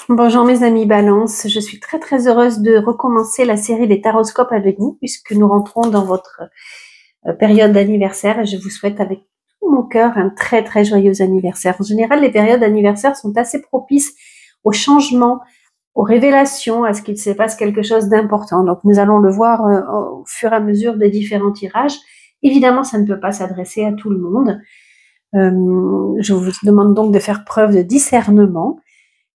Bonjour mes amis Balance, je suis très heureuse de recommencer la série des taroscopes avec vous puisque nous rentrons dans votre période d'anniversaire et je vous souhaite avec tout mon cœur un très joyeux anniversaire. En général, les périodes d'anniversaire sont assez propices au changement, aux révélations, à ce qu'il se passe quelque chose d'important. Donc nous allons le voir au fur et à mesure des différents tirages. Évidemment, ça ne peut pas s'adresser à tout le monde. Je vous demande donc de faire preuve de discernement.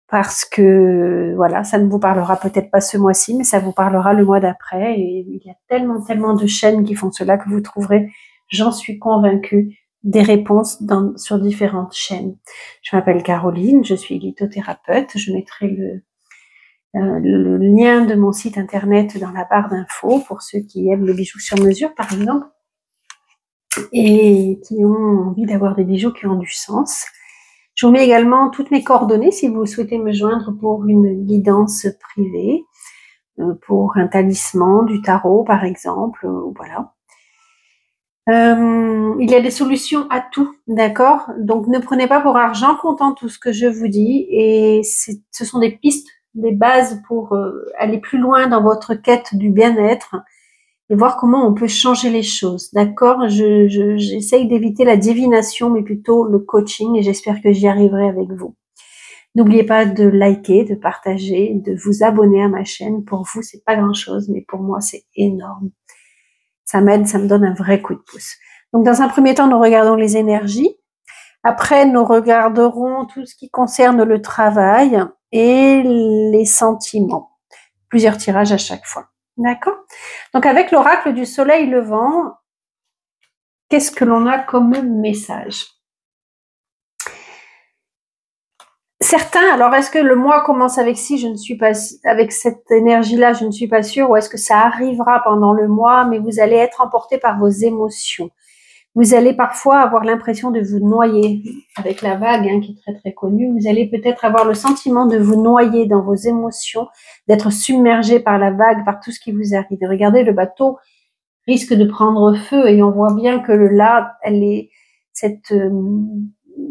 Parce que voilà, ça ne vous parlera peut-être pas ce mois-ci, mais ça vous parlera le mois d'après. Et il y a tellement de chaînes qui font cela que vous trouverez, j'en suis convaincue, des réponses sur différentes chaînes. Je m'appelle Caroline, je suis lithothérapeute. Je mettrai le lien de mon site internet dans la barre d'infos pour ceux qui aiment les bijoux sur mesure, par exemple, et qui ont envie d'avoir des bijoux qui ont du sens. Je vous mets également toutes mes coordonnées si vous souhaitez me joindre pour une guidance privée, pour un talisman, du tarot par exemple, voilà. Il y a des solutions à tout, d'accord? Donc ne prenez pas pour argent comptant tout ce que je vous dis et ce sont des pistes, des bases pour aller plus loin dans votre quête du bien-être et voir comment on peut changer les choses, d'accord? J'essaye d'éviter la divination, mais plutôt le coaching, et j'espère que j'y arriverai avec vous. N'oubliez pas de liker, de partager, de vous abonner à ma chaîne. Pour vous, c'est pas grand-chose, mais pour moi, c'est énorme. Ça m'aide, ça me donne un vrai coup de pouce. Donc, dans un premier temps, nous regardons les énergies. Après, nous regarderons tout ce qui concerne le travail et les sentiments. Plusieurs tirages à chaque fois. D'accord? Donc, avec l'oracle du soleil levant, qu'est-ce que l'on a comme message? Certains, alors est-ce que le mois commence avec je ne suis pas, avec cette énergie-là, je ne suis pas sûre, ou est-ce que ça arrivera pendant le mois, mais vous allez être emporté par vos émotions. Vous allez parfois avoir l'impression de vous noyer avec la vague, hein, qui est très connue. Vous allez peut-être avoir le sentiment de vous noyer dans vos émotions, d'être submergé par la vague, par tout ce qui vous arrive. Et regardez, le bateau risque de prendre feu et on voit bien que là, elle est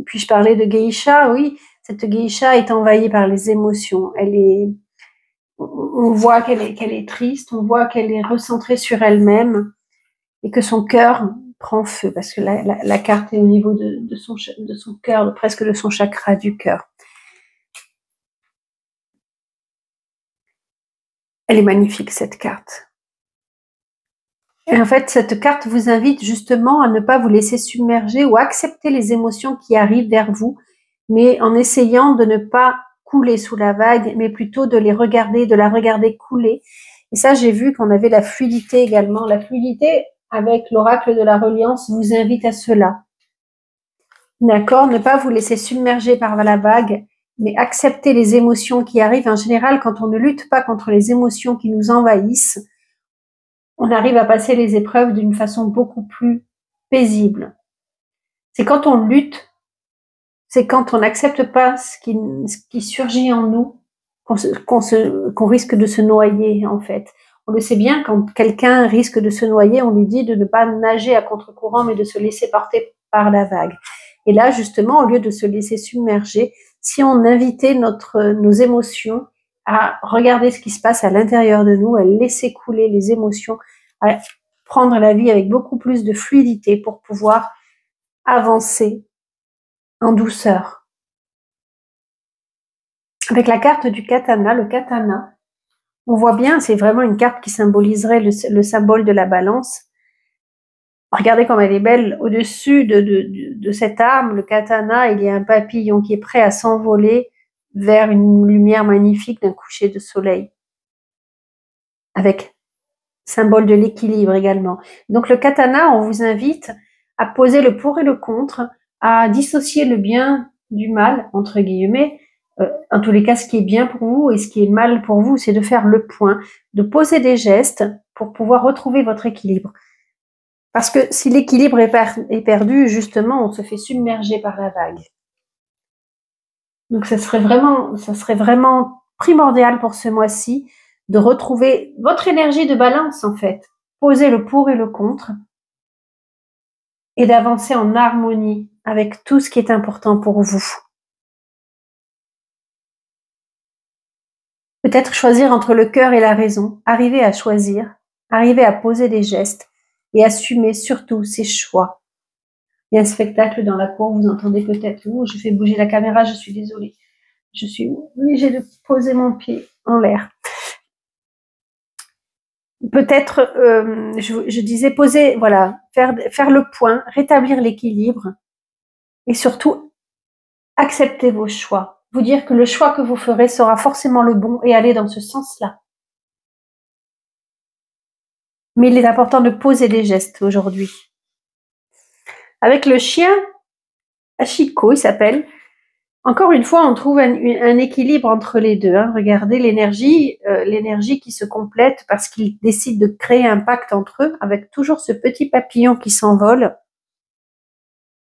puis-je parler de geisha? Oui, cette geisha est envahie par les émotions. On voit qu'elle est triste, on voit qu'elle est recentrée sur elle-même et que son cœur prend feu parce que la carte est au niveau de son cœur, presque de son chakra du cœur. Elle est magnifique, cette carte. Et en fait, cette carte vous invite justement à ne pas vous laisser submerger ou accepter les émotions qui arrivent vers vous, mais en essayant de ne pas couler sous la vague, mais plutôt de la regarder couler. Et ça, j'ai vu qu'on avait la fluidité également. La fluidité, avec l'oracle de la reliance, vous invite à cela. D'accord? Ne pas vous laisser submerger par la vague, mais accepter les émotions qui arrivent. En général, quand on ne lutte pas contre les émotions qui nous envahissent, on arrive à passer les épreuves d'une façon beaucoup plus paisible. C'est quand on lutte, c'est quand on n'accepte pas ce qui surgit en nous, qu'on risque de se noyer, en fait. On le sait bien, quand quelqu'un risque de se noyer, on lui dit de ne pas nager à contre-courant, mais de se laisser porter par la vague. Et là, justement, au lieu de se laisser submerger, si on invitait nos émotions à regarder ce qui se passe à l'intérieur de nous, à laisser couler les émotions, à prendre la vie avec beaucoup plus de fluidité pour pouvoir avancer en douceur. Avec la carte du katana, le katana, on voit bien, c'est vraiment une carte qui symboliserait le symbole de la balance. Regardez comme elle est belle. Au-dessus de cette arme, le katana, il y a un papillon qui est prêt à s'envoler vers une lumière magnifique d'un coucher de soleil. Avec symbole de l'équilibre également. Donc le katana, on vous invite à poser le pour et le contre, à dissocier le bien du mal, entre guillemets. En tous les cas, ce qui est bien pour vous et ce qui est mal pour vous, c'est de faire le point, de poser des gestes pour pouvoir retrouver votre équilibre. Parce que si l'équilibre est perdu, justement, on se fait submerger par la vague. Donc ça serait vraiment primordial pour ce mois-ci de retrouver votre énergie de balance, en fait. Poser le pour et le contre et d'avancer en harmonie avec tout ce qui est important pour vous. Peut-être choisir entre le cœur et la raison, arriver à choisir, arriver à poser des gestes et assumer surtout ses choix. Il y a un spectacle dans la cour, vous entendez peut-être, oh, je fais bouger la caméra, je suis désolée. Je suis obligée de poser mon pied en l'air. Peut-être, je disais poser, voilà, faire le point, rétablir l'équilibre et surtout accepter vos choix. Vous dire que le choix que vous ferez sera forcément le bon et aller dans ce sens-là. Mais il est important de poser des gestes aujourd'hui. Avec le chien, Ashiko, il s'appelle. Encore une fois, on trouve un équilibre entre les deux. Hein. Regardez l'énergie qui se complète parce qu'ils décident de créer un pacte entre eux avec toujours ce petit papillon qui s'envole.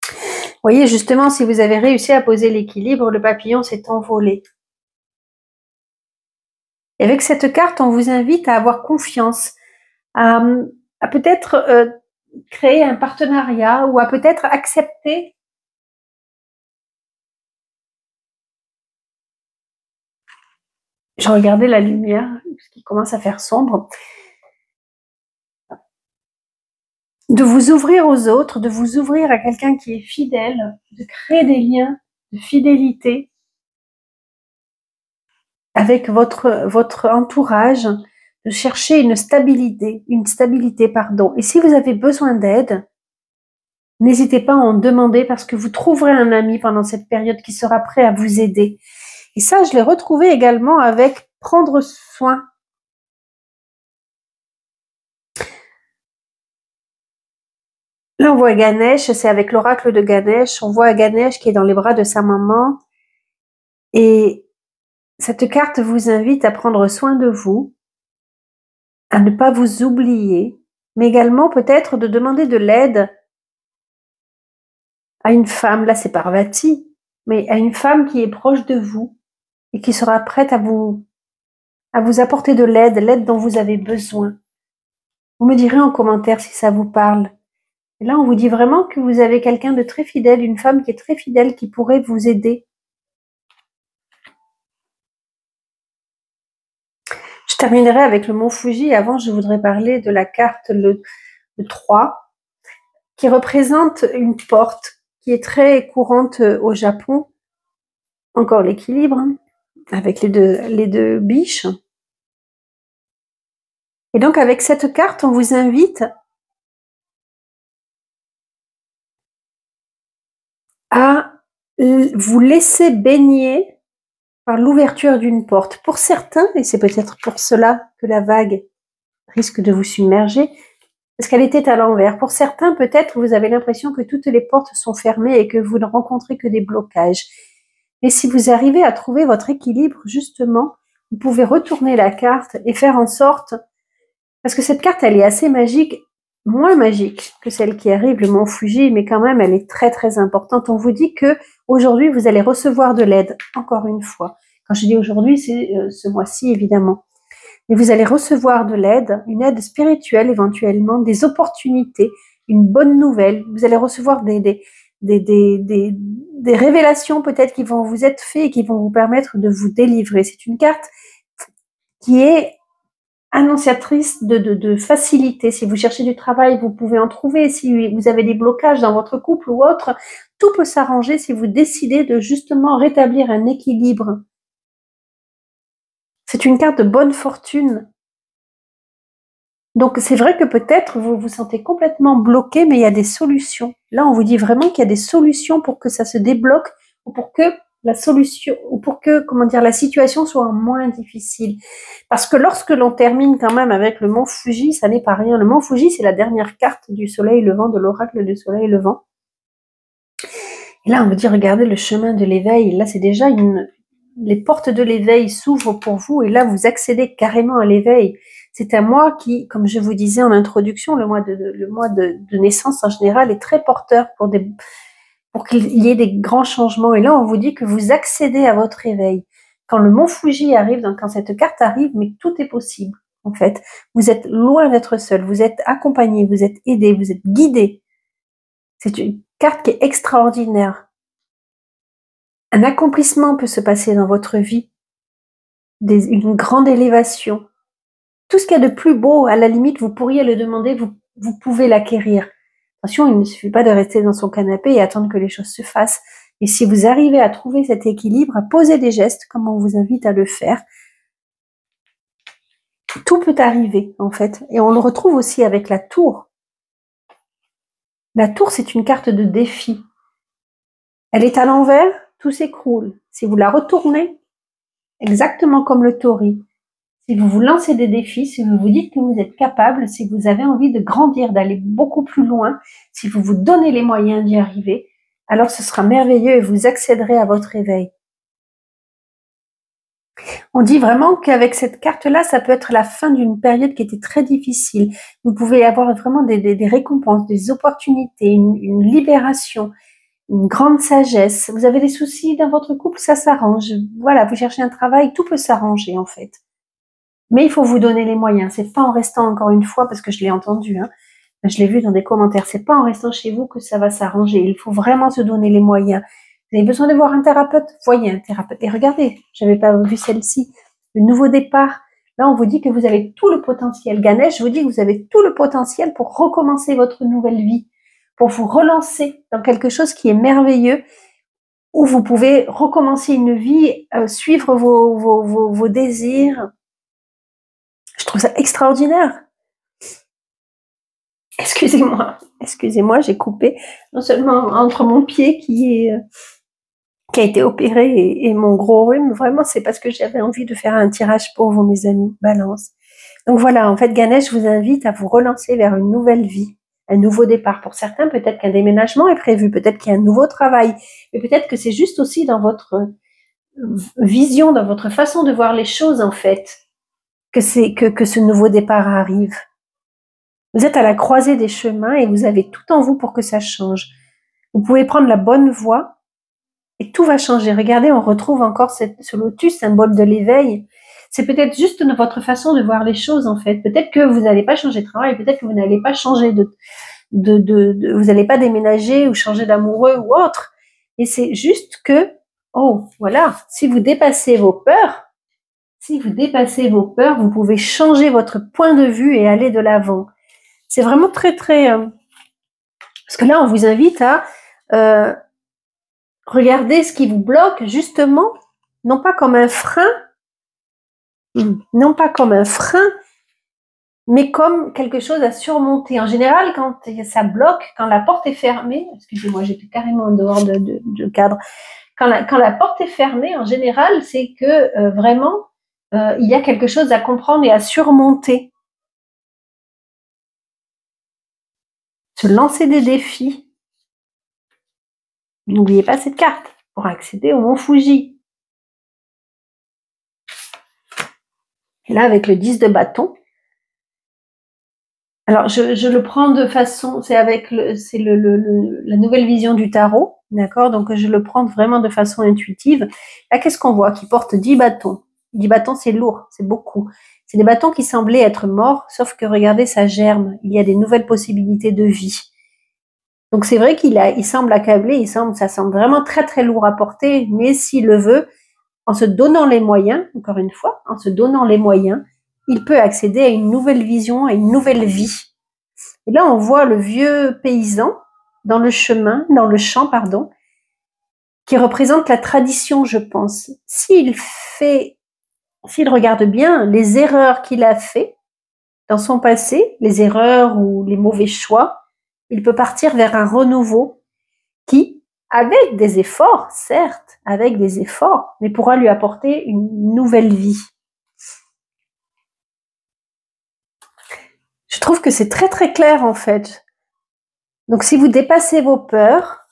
Vous voyez, justement, si vous avez réussi à poser l'équilibre, le papillon s'est envolé. Et avec cette carte, on vous invite à avoir confiance, à peut-être créer un partenariat ou à peut-être accepter. Je regardais la lumière, parce qu'il commence à faire sombre. De vous ouvrir aux autres, de vous ouvrir à quelqu'un qui est fidèle, de créer des liens de fidélité avec votre entourage, de chercher une stabilité, pardon. Et si vous avez besoin d'aide, n'hésitez pas à en demander parce que vous trouverez un ami pendant cette période qui sera prêt à vous aider. Et ça, je l'ai retrouvé également avec prendre soin. Là, on voit Ganesh, c'est avec l'oracle de Ganesh, on voit Ganesh qui est dans les bras de sa maman. Et cette carte vous invite à prendre soin de vous, à ne pas vous oublier, mais également peut-être de demander de l'aide à une femme, là c'est Parvati, mais à une femme qui est proche de vous et qui sera prête à vous apporter de l'aide dont vous avez besoin. Vous me direz en commentaire si ça vous parle. Et là, on vous dit vraiment que vous avez quelqu'un de très fidèle, une femme qui est très fidèle, qui pourrait vous aider. Je terminerai avec le mont Fuji. Avant, je voudrais parler de la carte le 3, qui représente une porte qui est très courante au Japon. Encore l'équilibre, hein, avec les deux biches. Et donc, avec cette carte, on vous invite à vous laisser baigner par l'ouverture d'une porte. Pour certains, et c'est peut-être pour cela que la vague risque de vous submerger, parce qu'elle était à l'envers. Pour certains, peut-être, vous avez l'impression que toutes les portes sont fermées et que vous ne rencontrez que des blocages. Mais si vous arrivez à trouver votre équilibre, justement, vous pouvez retourner la carte et faire en sorte, parce que cette carte, elle est assez magique, moins magique que celle qui arrive, le mont Fuji, mais quand même, elle est très, très importante. On vous dit que aujourd'hui, vous allez recevoir de l'aide, encore une fois. Quand je dis aujourd'hui, c'est ce mois-ci, évidemment. Mais vous allez recevoir de l'aide, une aide spirituelle éventuellement, des opportunités, une bonne nouvelle. Vous allez recevoir des révélations peut-être qui vont vous être faites et qui vont vous permettre de vous délivrer. C'est une carte qui est annonciatrice de facilité. Si vous cherchez du travail, vous pouvez en trouver. Si vous avez des blocages dans votre couple ou autre, tout peut s'arranger si vous décidez de justement rétablir un équilibre. C'est une carte de bonne fortune. Donc, c'est vrai que peut-être vous vous sentez complètement bloqué, mais il y a des solutions. Là, on vous dit vraiment qu'il y a des solutions pour que ça se débloque ou pour que la situation soit moins difficile. Parce que lorsque l'on termine quand même avec le mont Fuji, ça n'est pas rien. Le mont Fuji, c'est la dernière carte du soleil levant, de l'oracle du soleil levant. Et là, on vous dit, regardez le chemin de l'éveil. Là, c'est déjà les portes de l'éveil s'ouvrent pour vous et là, vous accédez carrément à l'éveil. C'est un mois qui, comme je vous disais en introduction, le mois de naissance en général est très porteur pour qu'il y ait des grands changements. Et là, on vous dit que vous accédez à votre éveil. Quand le mont Fuji arrive, donc quand cette carte arrive, mais tout est possible, en fait. Vous êtes loin d'être seul, vous êtes accompagné, vous êtes aidé, vous êtes guidé. C'est une carte qui est extraordinaire. Un accomplissement peut se passer dans votre vie. une grande élévation. Tout ce qu'il y a de plus beau, à la limite, vous pourriez le demander, vous pouvez l'acquérir. Attention, il ne suffit pas de rester dans son canapé et attendre que les choses se fassent. Et si vous arrivez à trouver cet équilibre, à poser des gestes, comme on vous invite à le faire, tout peut arriver, en fait. Et on le retrouve aussi avec la tour. La tour, c'est une carte de défi. Elle est à l'envers, tout s'écroule. Si vous la retournez, exactement comme le tori, si vous vous lancez des défis, si vous vous dites que vous êtes capable, si vous avez envie de grandir, d'aller beaucoup plus loin, si vous vous donnez les moyens d'y arriver, alors ce sera merveilleux et vous accéderez à votre éveil. On dit vraiment qu'avec cette carte-là, ça peut être la fin d'une période qui était très difficile. Vous pouvez avoir vraiment des récompenses, des opportunités, une libération, une grande sagesse. Vous avez des soucis dans votre couple, ça s'arrange. Voilà, vous cherchez un travail, tout peut s'arranger en fait. Mais il faut vous donner les moyens. C'est pas en restant, encore une fois, parce que je l'ai entendu, hein, je l'ai vu dans des commentaires, c'est pas en restant chez vous que ça va s'arranger. Il faut vraiment se donner les moyens. Vous avez besoin de voir un thérapeute? Voyez un thérapeute. Et regardez, j'avais pas vu celle-ci. Le nouveau départ. Là, on vous dit que vous avez tout le potentiel. Ganesh vous dit que vous avez tout le potentiel pour recommencer votre nouvelle vie, pour vous relancer dans quelque chose qui est merveilleux, où vous pouvez recommencer une vie, suivre vos désirs. Je trouve ça extraordinaire. Excusez-moi, j'ai coupé non seulement entre mon pied qui a été opéré et mon gros rhume. Vraiment, c'est parce que j'avais envie de faire un tirage pour vous, mes amis. Balance. Donc voilà, en fait, Ganesh vous invite à vous relancer vers une nouvelle vie, un nouveau départ. Pour certains, peut-être qu'un déménagement est prévu, peut-être qu'il y a un nouveau travail, mais peut-être que c'est juste aussi dans votre vision, dans votre façon de voir les choses, en fait, que ce nouveau départ arrive. Vous êtes à la croisée des chemins et vous avez tout en vous pour que ça change. Vous pouvez prendre la bonne voie et tout va changer. Regardez, on retrouve encore ce lotus, symbole de l'éveil. C'est peut-être juste votre façon de voir les choses, en fait. Peut-être que vous n'allez pas changer de travail, peut-être que vous n'allez pas changer vous n'allez pas déménager ou changer d'amoureux ou autre. Et c'est juste que, oh, voilà, si vous dépassez vos peurs, vous pouvez changer votre point de vue et aller de l'avant. C'est vraiment très, très... parce que là, on vous invite à regarder ce qui vous bloque, justement, non pas comme un frein, mais comme quelque chose à surmonter. En général, quand ça bloque, quand la porte est fermée, excusez-moi, j'étais carrément en dehors de cadre, quand la porte est fermée, en général, c'est que vraiment, il y a quelque chose à comprendre et à surmonter. Se lancer des défis. N'oubliez pas cette carte pour accéder au mont Fuji. Et là, avec le 10 de bâton, alors je le prends de façon, c'est la nouvelle vision du tarot, d'accord? Donc je le prends vraiment de façon intuitive. Là, qu'est-ce qu'on voit? Qui porte 10 bâtons. 10 bâtons, c'est lourd, c'est beaucoup. C'est des bâtons qui semblaient être morts, sauf que regardez, ça germe. Il y a des nouvelles possibilités de vie. Donc c'est vrai il semble accablé, ça semble vraiment très très lourd à porter, mais s'il le veut, en se donnant les moyens, encore une fois, en se donnant les moyens, il peut accéder à une nouvelle vision, à une nouvelle vie. Et là, on voit le vieux paysan dans le champ, qui représente la tradition, je pense. S'il regarde bien les erreurs qu'il a fait dans son passé, les erreurs ou les mauvais choix, il peut partir vers un renouveau qui, avec des efforts, certes, mais pourra lui apporter une nouvelle vie. Je trouve que c'est très très clair en fait. Donc si vous dépassez vos peurs,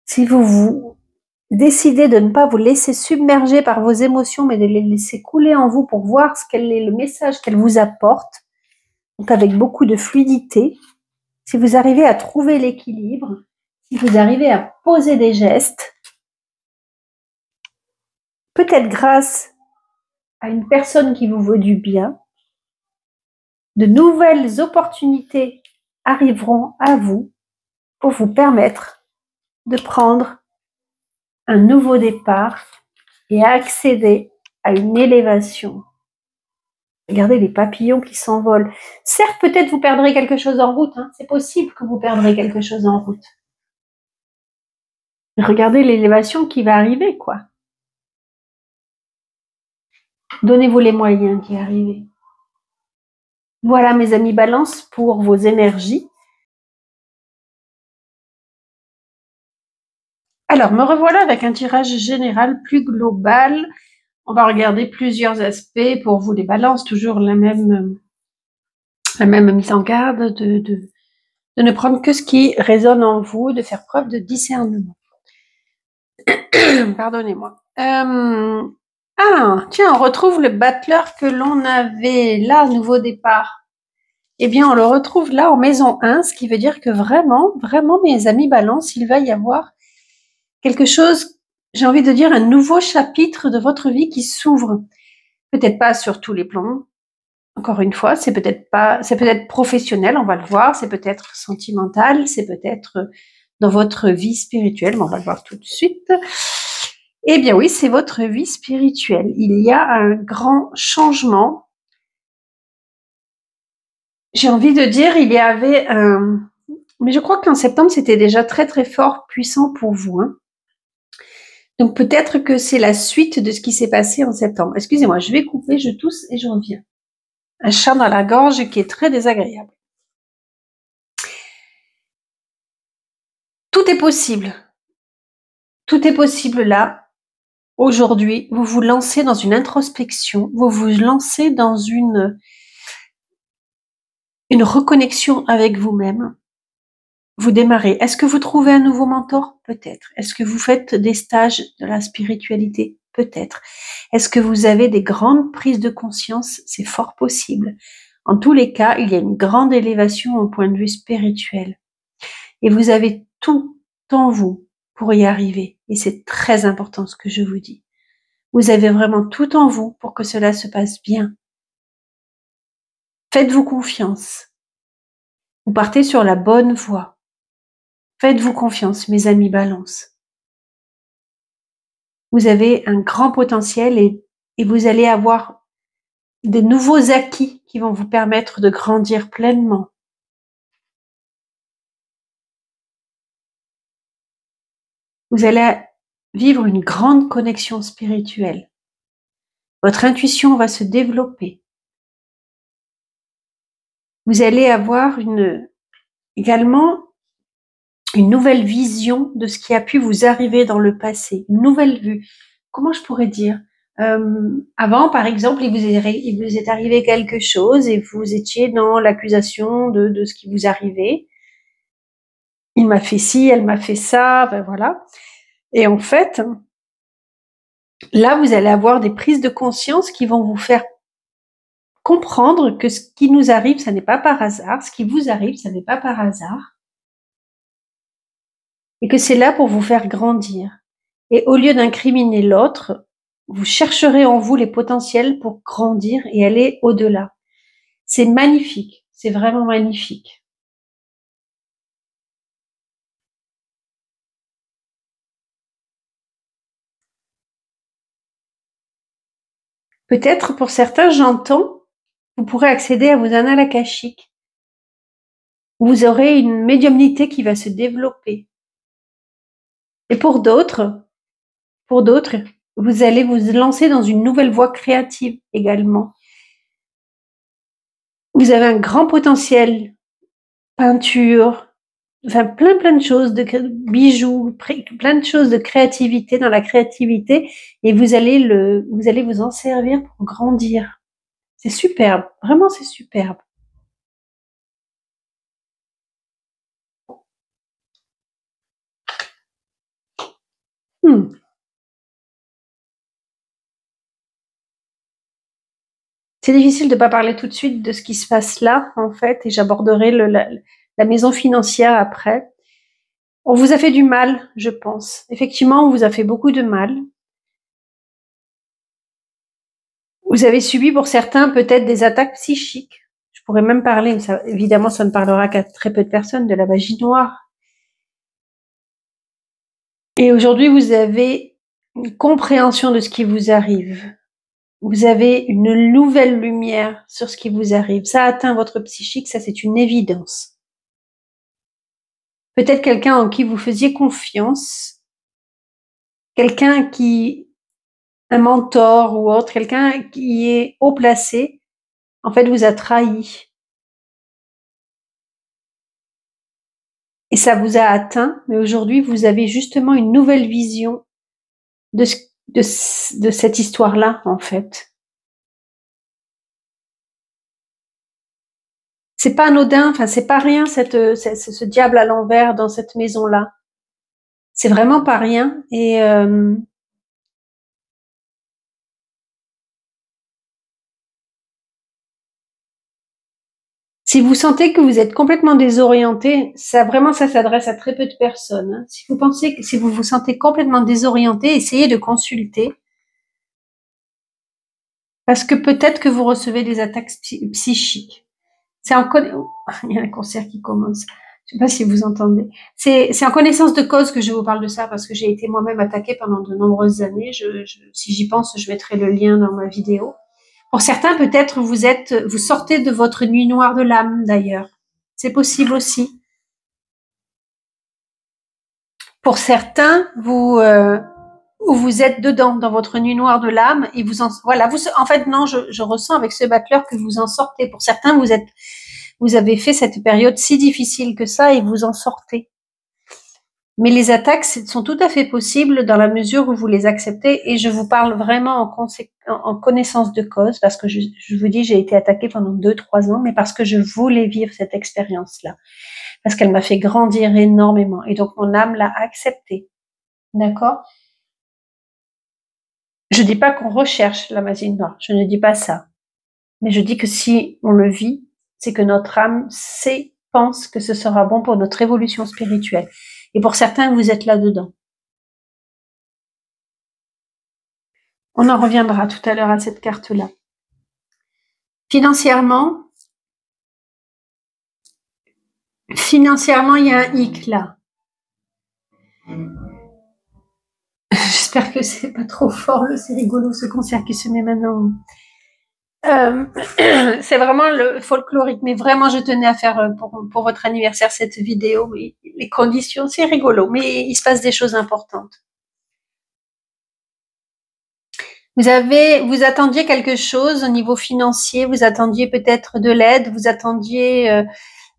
si vous décidez de ne pas vous laisser submerger par vos émotions, mais de les laisser couler en vous pour voir quel est le message qu'elles vous apportent, donc avec beaucoup de fluidité, si vous arrivez à trouver l'équilibre, si vous arrivez à poser des gestes, peut-être grâce à une personne qui vous veut du bien, de nouvelles opportunités arriveront à vous pour vous permettre de prendre un nouveau départ et accéder à une élévation. Regardez les papillons qui s'envolent. Certes, peut-être vous perdrez quelque chose en route. Hein. C'est possible que vous perdrez quelque chose en route. Regardez l'élévation qui va arriver, quoi. Donnez-vous les moyens d'y arriver. Voilà, mes amis Balance, pour vos énergies. Alors, me revoilà avec un tirage général plus global. On va regarder plusieurs aspects pour vous les Balances, toujours la même mise en garde de ne prendre que ce qui résonne en vous, de faire preuve de discernement. Pardonnez-moi. Tiens, on retrouve le battleur que l'on avait là, nouveau départ. Eh bien, on le retrouve là en maison 1, ce qui veut dire que vraiment, mes amis Balance, il va y avoir quelque chose, j'ai envie de dire, un nouveau chapitre de votre vie qui s'ouvre. Peut-être pas sur tous les plans. Encore une fois, c'est peut-être professionnel, on va le voir, c'est peut-être sentimental, c'est peut-être dans votre vie spirituelle, mais on va le voir tout de suite. Eh bien oui, c'est votre vie spirituelle. Il y a un grand changement. J'ai envie de dire, il y avait un... Mais je crois qu'en septembre, c'était déjà très très fort, puissant pour vous. Hein. Donc peut-être que c'est la suite de ce qui s'est passé en septembre. Excusez-moi, je vais couper, je tousse et je reviens. Un chat dans la gorge qui est très désagréable. Tout est possible. Tout est possible là. Aujourd'hui, vous vous lancez dans une introspection, vous vous lancez dans une reconnexion avec vous-même. Vous démarrez. Est-ce que vous trouvez un nouveau mentor? Peut-être. Est-ce que vous faites des stages de la spiritualité? Peut-être. Est-ce que vous avez des grandes prises de conscience? C'est fort possible. En tous les cas, il y a une grande élévation au point de vue spirituel. Et vous avez tout en vous pour y arriver. Et c'est très important ce que je vous dis. Vous avez vraiment tout en vous pour que cela se passe bien. Faites-vous confiance. Vous partez sur la bonne voie. Faites-vous confiance, mes amis Balance. Vous avez un grand potentiel et vous allez avoir des nouveaux acquis qui vont vous permettre de grandir pleinement. Vous allez vivre une grande connexion spirituelle. Votre intuition va se développer. Vous allez avoir également une nouvelle vision de ce qui a pu vous arriver dans le passé, une nouvelle vue. Comment je pourrais dire? Avant, par exemple, il vous est arrivé quelque chose et vous étiez dans l'accusation de ce qui vous arrivait. Il m'a fait ci, elle m'a fait ça, ben voilà. Et en fait, là, vous allez avoir des prises de conscience qui vont vous faire comprendre que ce qui nous arrive, ça n'est pas par hasard. Ce qui vous arrive, ça n'est pas par hasard. Et que c'est là pour vous faire grandir. Et au lieu d'incriminer l'autre, vous chercherez en vous les potentiels pour grandir et aller au-delà. C'est magnifique, c'est vraiment magnifique. Peut-être pour certains, j'entends, vous pourrez accéder à vos annales akashiques. Vous aurez une médiumnité qui va se développer. Et pour d'autres, vous allez vous lancer dans une nouvelle voie créative également. Vous avez un grand potentiel, peinture, enfin plein de choses, de bijoux, plein de choses de créativité, dans la créativité, et vous allez vous en servir pour grandir. C'est superbe, vraiment c'est superbe. C'est difficile de ne pas parler tout de suite de ce qui se passe là, en fait, et j'aborderai la maison financière après. On vous a fait du mal, je pense. Effectivement, on vous a fait beaucoup de mal. Vous avez subi pour certains peut-être des attaques psychiques. Je pourrais même parler, mais ça, évidemment, ça ne parlera qu'à très peu de personnes, de la magie noire. Et aujourd'hui, vous avez une compréhension de ce qui vous arrive. Vous avez une nouvelle lumière sur ce qui vous arrive. Ça atteint votre psychique, ça c'est une évidence. Peut-être quelqu'un en qui vous faisiez confiance, quelqu'un qui, un mentor ou autre, quelqu'un qui est haut placé, en fait vous a trahi. Et ça vous a atteint, mais aujourd'hui vous avez justement une nouvelle vision de, de cette histoire-là, en fait. C'est pas anodin, enfin c'est pas rien ce diable à l'envers dans cette maison-là. C'est vraiment pas rien. Et si vous sentez que vous êtes complètement désorienté, ça s'adresse à très peu de personnes, hein. Si vous vous sentez complètement désorienté, essayez de consulter. Parce que peut-être que vous recevez des attaques psychiques. Il y a un concert qui commence. Je sais pas si vous entendez. C'est en connaissance de cause que je vous parle de ça parce que j'ai été moi-même attaquée pendant de nombreuses années. Si j'y pense, je mettrai le lien dans ma vidéo. Pour certains, peut-être vous sortez de votre nuit noire de l'âme d'ailleurs. C'est possible aussi. Pour certains, vous êtes dedans dans votre nuit noire de l'âme et en fait non, je ressens avec ce battleur que vous en sortez. Pour certains, vous avez fait cette période si difficile que ça et vous en sortez. Mais les attaques sont tout à fait possibles dans la mesure où vous les acceptez et je vous parle vraiment en connaissance de cause parce que je vous dis, j'ai été attaquée pendant 2-3 ans, mais parce que je voulais vivre cette expérience-là. Parce qu'elle m'a fait grandir énormément et donc mon âme l'a acceptée. D'accord? Je dis pas qu'on recherche la magie noire, je ne dis pas ça. Mais je dis que si on le vit, c'est que notre âme pense que ce sera bon pour notre évolution spirituelle. Et pour certains, vous êtes là-dedans. On en reviendra tout à l'heure à cette carte-là. Financièrement, il y a un hic là. J'espère que c'est pas trop fort, c'est rigolo ce concert qui se met maintenant. C'est vraiment le folklorique, mais vraiment je tenais à faire pour votre anniversaire cette vidéo. Mais les conditions, c'est rigolo, mais il se passe des choses importantes. Vous attendiez quelque chose au niveau financier, vous attendiez peut-être de l'aide, vous attendiez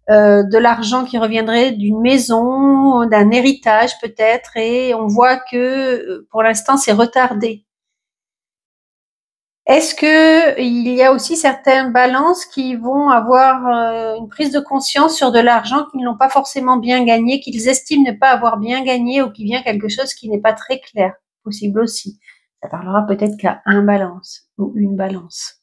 de l'argent qui reviendrait d'une maison, d'un héritage peut-être, et on voit que pour l'instant c'est retardé. Est-ce que il y a aussi certaines balances qui vont avoir une prise de conscience sur de l'argent qu'ils n'ont pas forcément bien gagné, qu'ils estiment ne pas avoir bien gagné ou qui vient quelque chose qui n'est pas très clair? Possible aussi. Ça parlera peut-être qu'à un balance ou une balance.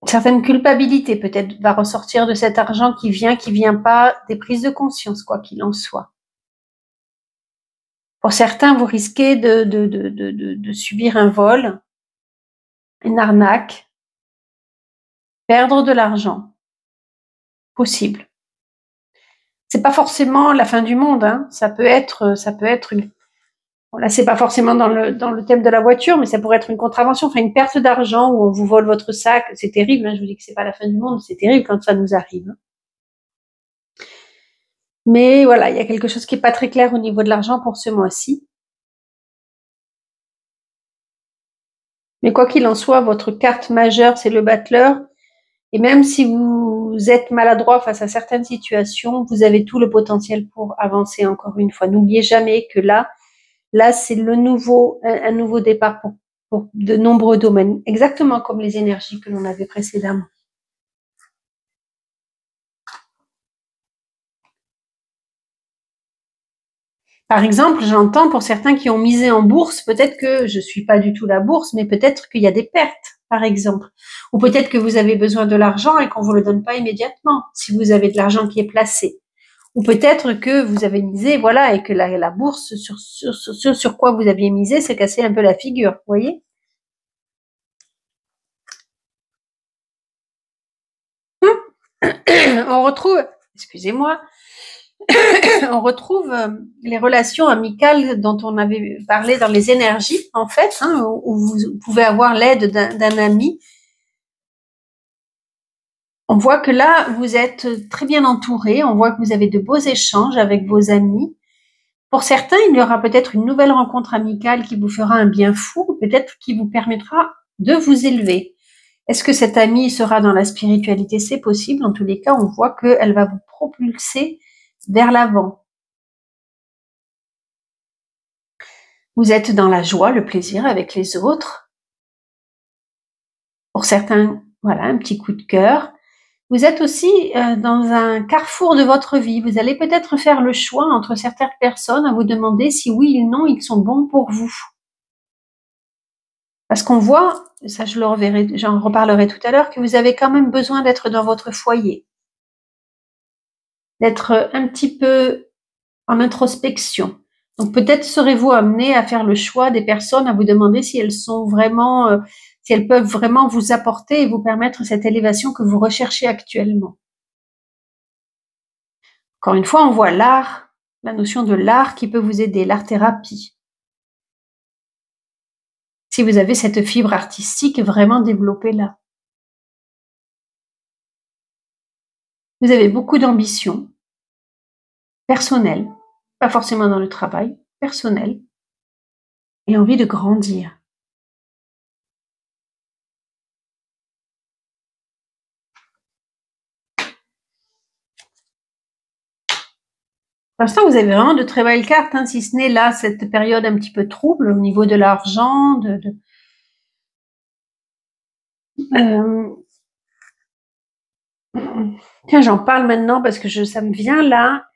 Certaine culpabilité peut-être va ressortir de cet argent qui vient pas, des prises de conscience, quoi qu'il en soit. Pour certains, vous risquez de subir un vol, une arnaque, perdre de l'argent. Possible. C'est pas forcément la fin du monde, hein. Ça peut être une, bon, là, c'est pas forcément dans le thème de la voiture, mais ça pourrait être une contravention, enfin une perte d'argent où on vous vole votre sac. C'est terrible, hein. Je vous dis que c'est pas la fin du monde, c'est terrible quand ça nous arrive. Mais voilà, il y a quelque chose qui est pas très clair au niveau de l'argent pour ce mois-ci. Mais quoi qu'il en soit, votre carte majeure, c'est le battleur. Et même si vous êtes maladroit face à certaines situations, vous avez tout le potentiel pour avancer encore une fois. N'oubliez jamais que là, c'est un nouveau départ pour de nombreux domaines, exactement comme les énergies que l'on avait précédemment. Par exemple, j'entends pour certains qui ont misé en bourse, peut-être que je suis pas du tout la bourse, mais peut-être qu'il y a des pertes, par exemple. Ou peut-être que vous avez besoin de l'argent et qu'on vous le donne pas immédiatement, si vous avez de l'argent qui est placé. Ou peut-être que vous avez misé, voilà, et que la bourse, sur quoi vous aviez misé, s'est cassé un peu la figure, vous voyez? On retrouve, excusez-moi, On retrouve les relations amicales dont on avait parlé dans les énergies, en fait, hein, où vous pouvez avoir l'aide d'un ami. On voit que là, vous êtes très bien entouré, on voit que vous avez de beaux échanges avec vos amis. Pour certains, il y aura peut-être une nouvelle rencontre amicale qui vous fera un bien fou, peut-être qui vous permettra de vous élever. Est-ce que cette amie sera dans la spiritualité? C'est possible. En tous les cas, on voit qu'elle va vous propulser vers l'avant. Vous êtes dans la joie, le plaisir avec les autres. Pour certains, voilà, un petit coup de cœur. Vous êtes aussi dans un carrefour de votre vie. Vous allez peut-être faire le choix entre certaines personnes à vous demander si oui ou non ils sont bons pour vous. Parce qu'on voit, ça je le reverrai, j'en reparlerai tout à l'heure, que vous avez quand même besoin d'être dans votre foyer, d'être un petit peu en introspection. Donc peut-être serez-vous amené à faire le choix des personnes, à vous demander si elles sont vraiment, si elles peuvent vraiment vous apporter et vous permettre cette élévation que vous recherchez actuellement. Encore une fois, on voit l'art, la notion de l'art qui peut vous aider, l'art-thérapie. Si vous avez cette fibre artistique vraiment développée là. Vous avez beaucoup d'ambition personnelle, pas forcément dans le travail, personnelle, et envie de grandir. Pour l'instant, vous avez vraiment de très belles cartes, hein, si ce n'est là, cette période un petit peu trouble au niveau de l'argent, tiens, j'en parle maintenant parce que ça me vient là.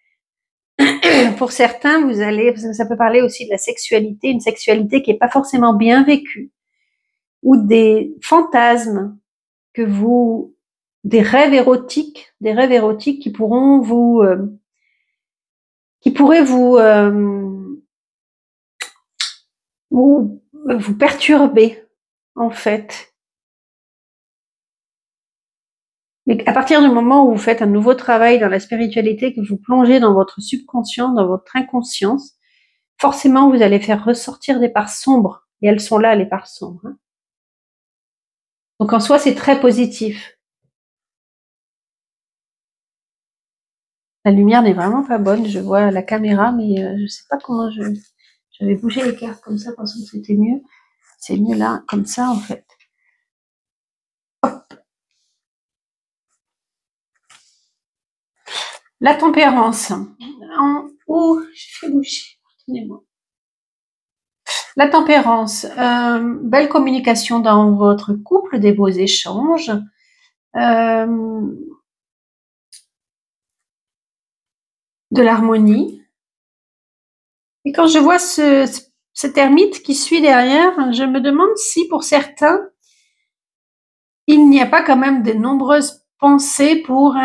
Pour certains, vous allez, ça peut parler aussi de la sexualité, une sexualité qui n'est pas forcément bien vécue, ou des fantasmes que vous, des rêves érotiques qui pourront vous, qui pourraient vous perturber, en fait. Mais à partir du moment où vous faites un nouveau travail dans la spiritualité, que vous plongez dans votre subconscient, dans votre inconscience, forcément, vous allez faire ressortir des parts sombres. Et elles sont là, les parts sombres. Hein. Donc en soi, c'est très positif. La lumière n'est vraiment pas bonne. Je vois la caméra, mais je sais pas comment j'avais bougé les cartes comme ça, pensant que c'était mieux. C'est mieux là, comme ça, en fait. Hop. La tempérance. Oh, je fais bouger. Pardonnez-moi. La tempérance. Belle communication dans votre couple, des beaux échanges. De l'harmonie. Et quand je vois cet ermite qui suit derrière, je me demande si pour certains, il n'y a pas quand même de nombreuses pensées pour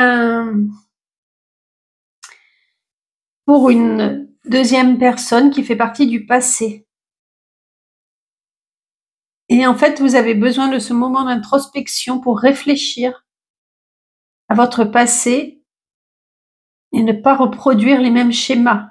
une deuxième personne qui fait partie du passé. Et en fait, vous avez besoin de ce moment d'introspection pour réfléchir à votre passé et ne pas reproduire les mêmes schémas.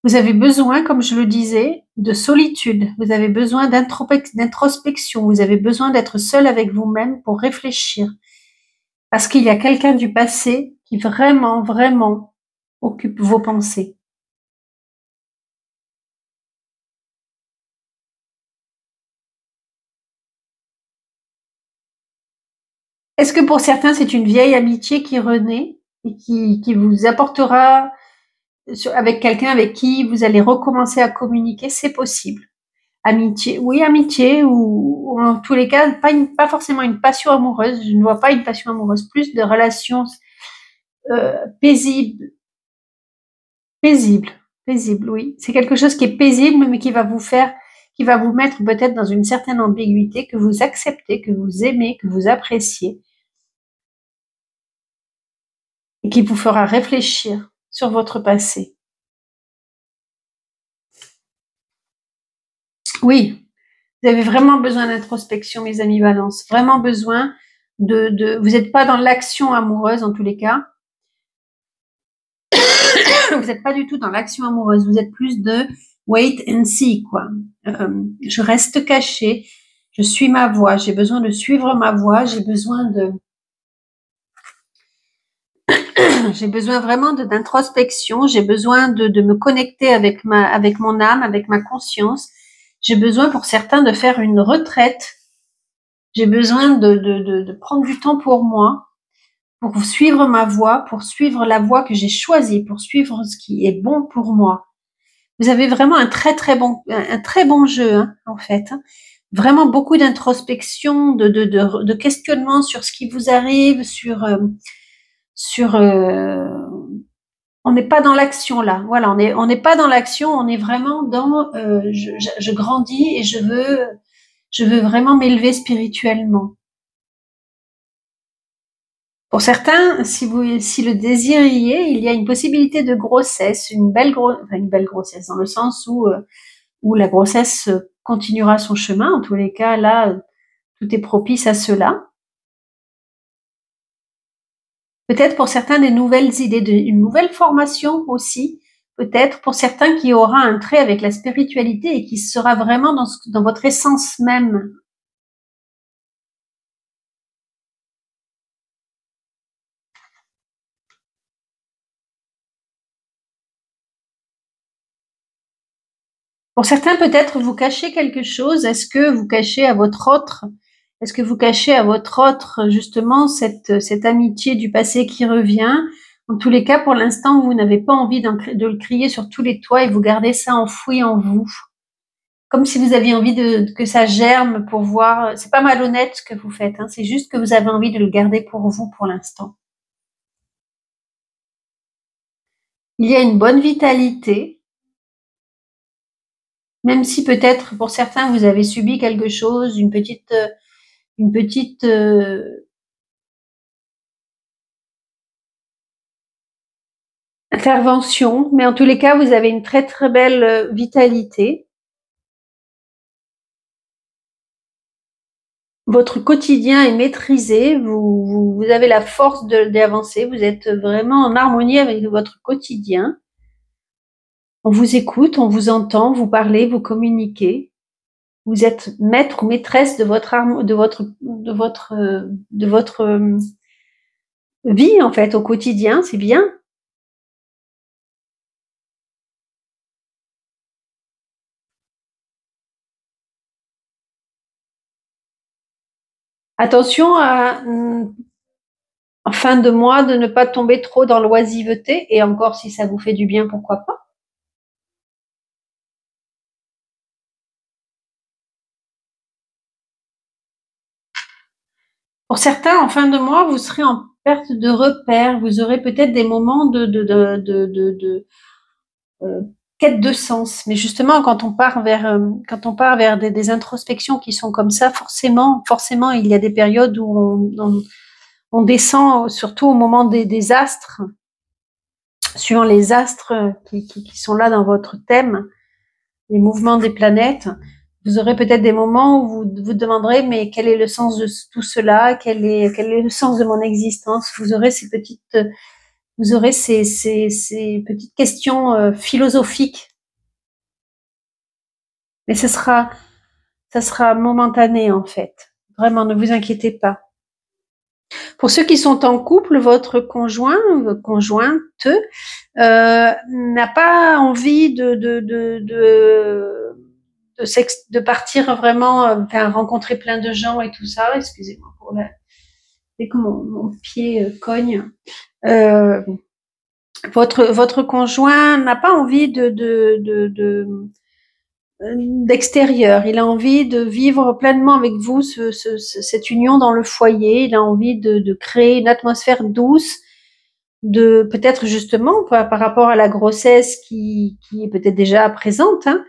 Vous avez besoin, comme je le disais, de solitude. Vous avez besoin d'introspection. Vous avez besoin d'être seul avec vous-même pour réfléchir. Parce qu'il y a quelqu'un du passé qui vraiment, vraiment occupe vos pensées. Est-ce que pour certains, c'est une vieille amitié qui renaît et qui vous apportera avec quelqu'un avec qui vous allez recommencer à communiquer? C'est possible. Amitié, oui, amitié, ou en tous les cas, pas forcément une passion amoureuse. Je ne vois pas une passion amoureuse, plus de relations paisibles. Paisible, paisible, oui. C'est quelque chose qui est paisible, mais qui va vous mettre peut-être dans une certaine ambiguïté que vous acceptez, que vous aimez, que vous appréciez, et qui vous fera réfléchir sur votre passé. Oui, vous avez vraiment besoin d'introspection, mes amis Balance. Vraiment besoin vous n'êtes pas dans l'action amoureuse en tous les cas. Vous n'êtes pas du tout dans l'action amoureuse. Vous êtes plus de wait and see, quoi. Je reste caché. Je suis ma voie. J'ai besoin de suivre ma voie. J'ai besoin vraiment d'introspection. J'ai besoin de me connecter avec mon âme, avec ma conscience. J'ai besoin pour certains de faire une retraite. J'ai besoin de prendre du temps pour moi, pour suivre ma voie, pour suivre la voie que j'ai choisie, pour suivre ce qui est bon pour moi. Vous avez vraiment un très bon jeu, hein, en fait. Vraiment beaucoup d'introspection, de questionnement sur ce qui vous arrive, on n'est pas dans l'action là. Voilà, on n'est pas dans l'action, on est vraiment dans je grandis et je veux vraiment m'élever spirituellement. Pour certains, si le désir y est, il y a une possibilité de grossesse, une belle grossesse, dans le sens où la grossesse continuera son chemin. En tous les cas, là, tout est propice à cela. Peut-être pour certains des nouvelles idées, une nouvelle formation aussi. Peut-être pour certains qui aura un trait avec la spiritualité et qui sera vraiment dans votre essence même. Pour certains, peut-être vous cachez quelque chose. Est-ce que vous cachez à votre autre justement cette amitié du passé qui revient? En tous les cas, pour l'instant, vous n'avez pas envie de le crier sur tous les toits et vous gardez ça enfoui en vous. Comme si vous aviez envie que ça germe pour voir. C'est pas malhonnête ce que vous faites, hein, c'est juste que vous avez envie de le garder pour vous pour l'instant. Il y a une bonne vitalité. Même si peut-être pour certains vous avez subi quelque chose, une petite intervention, mais en tous les cas vous avez une très très belle vitalité. Votre quotidien est maîtrisé, vous avez la force d'avancer, vous êtes vraiment en harmonie avec votre quotidien. On vous écoute, on vous entend, vous parlez, vous communiquez. Vous êtes maître ou maîtresse de votre vie en fait au quotidien, c'est bien. Attention en fin de mois de ne pas tomber trop dans l'oisiveté, et encore si ça vous fait du bien, pourquoi pas. Pour certains, en fin de mois, vous serez en perte de repères, vous aurez peut-être des moments de quête de sens. Mais justement, quand on part vers des introspections qui sont comme ça, forcément, il y a des périodes où on descend, surtout au moment des astres, suivant les astres qui sont là dans votre thème, les mouvements des planètes. Vous aurez peut-être des moments où vous vous demanderez mais quel est le sens de tout cela, quel est le sens de mon existence. Vous aurez ces petites questions philosophiques, mais ça sera momentané en fait. Vraiment, ne vous inquiétez pas. Pour ceux qui sont en couple, votre conjointe n'a pas envie de partir vraiment, rencontrer plein de gens et tout ça. Excusez-moi dès que mon pied cogne. Votre conjoint n'a pas envie d'extérieur. Il a envie de vivre pleinement avec vous cette union dans le foyer. Il a envie de créer une atmosphère douce, peut-être justement par rapport à la grossesse qui est peut-être déjà présente, hein.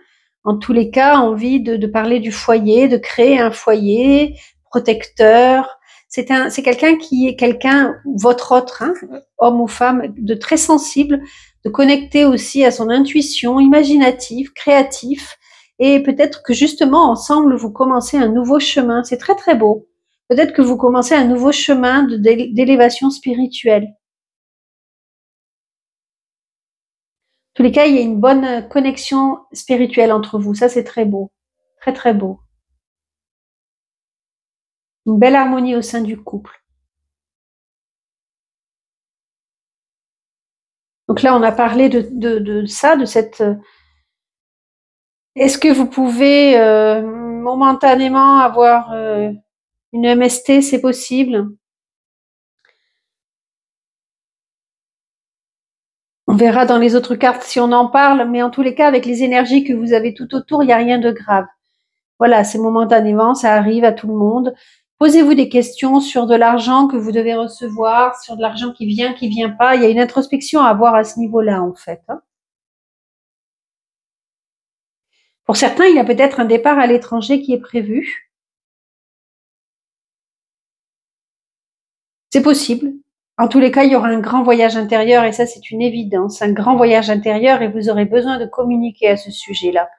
En tous les cas, envie de parler du foyer, de créer un foyer protecteur. C'est quelqu'un votre autre, hein, homme ou femme, de très sensible, de connecter aussi à son intuition, imaginatif, créatif, et peut-être que justement ensemble vous commencez un nouveau chemin. C'est très très beau. Peut-être que vous commencez un nouveau chemin d'élévation spirituelle. En tous les cas, il y a une bonne connexion spirituelle entre vous. Ça, c'est très beau. Très, très beau. Une belle harmonie au sein du couple. Donc là, on a parlé de ça, de cette... Est-ce que vous pouvez momentanément avoir une MST, c'est possible? On verra dans les autres cartes si on en parle, mais en tous les cas, avec les énergies que vous avez tout autour, il n'y a rien de grave. Voilà, c'est momentanément, ça arrive à tout le monde. Posez-vous des questions sur de l'argent que vous devez recevoir, sur de l'argent qui vient pas. Il y a une introspection à avoir à ce niveau-là, en fait. Pour certains, il y a peut-être un départ à l'étranger qui est prévu. C'est possible. En tous les cas, il y aura un grand voyage intérieur et ça, c'est une évidence. Un grand voyage intérieur et vous aurez besoin de communiquer à ce sujet-là.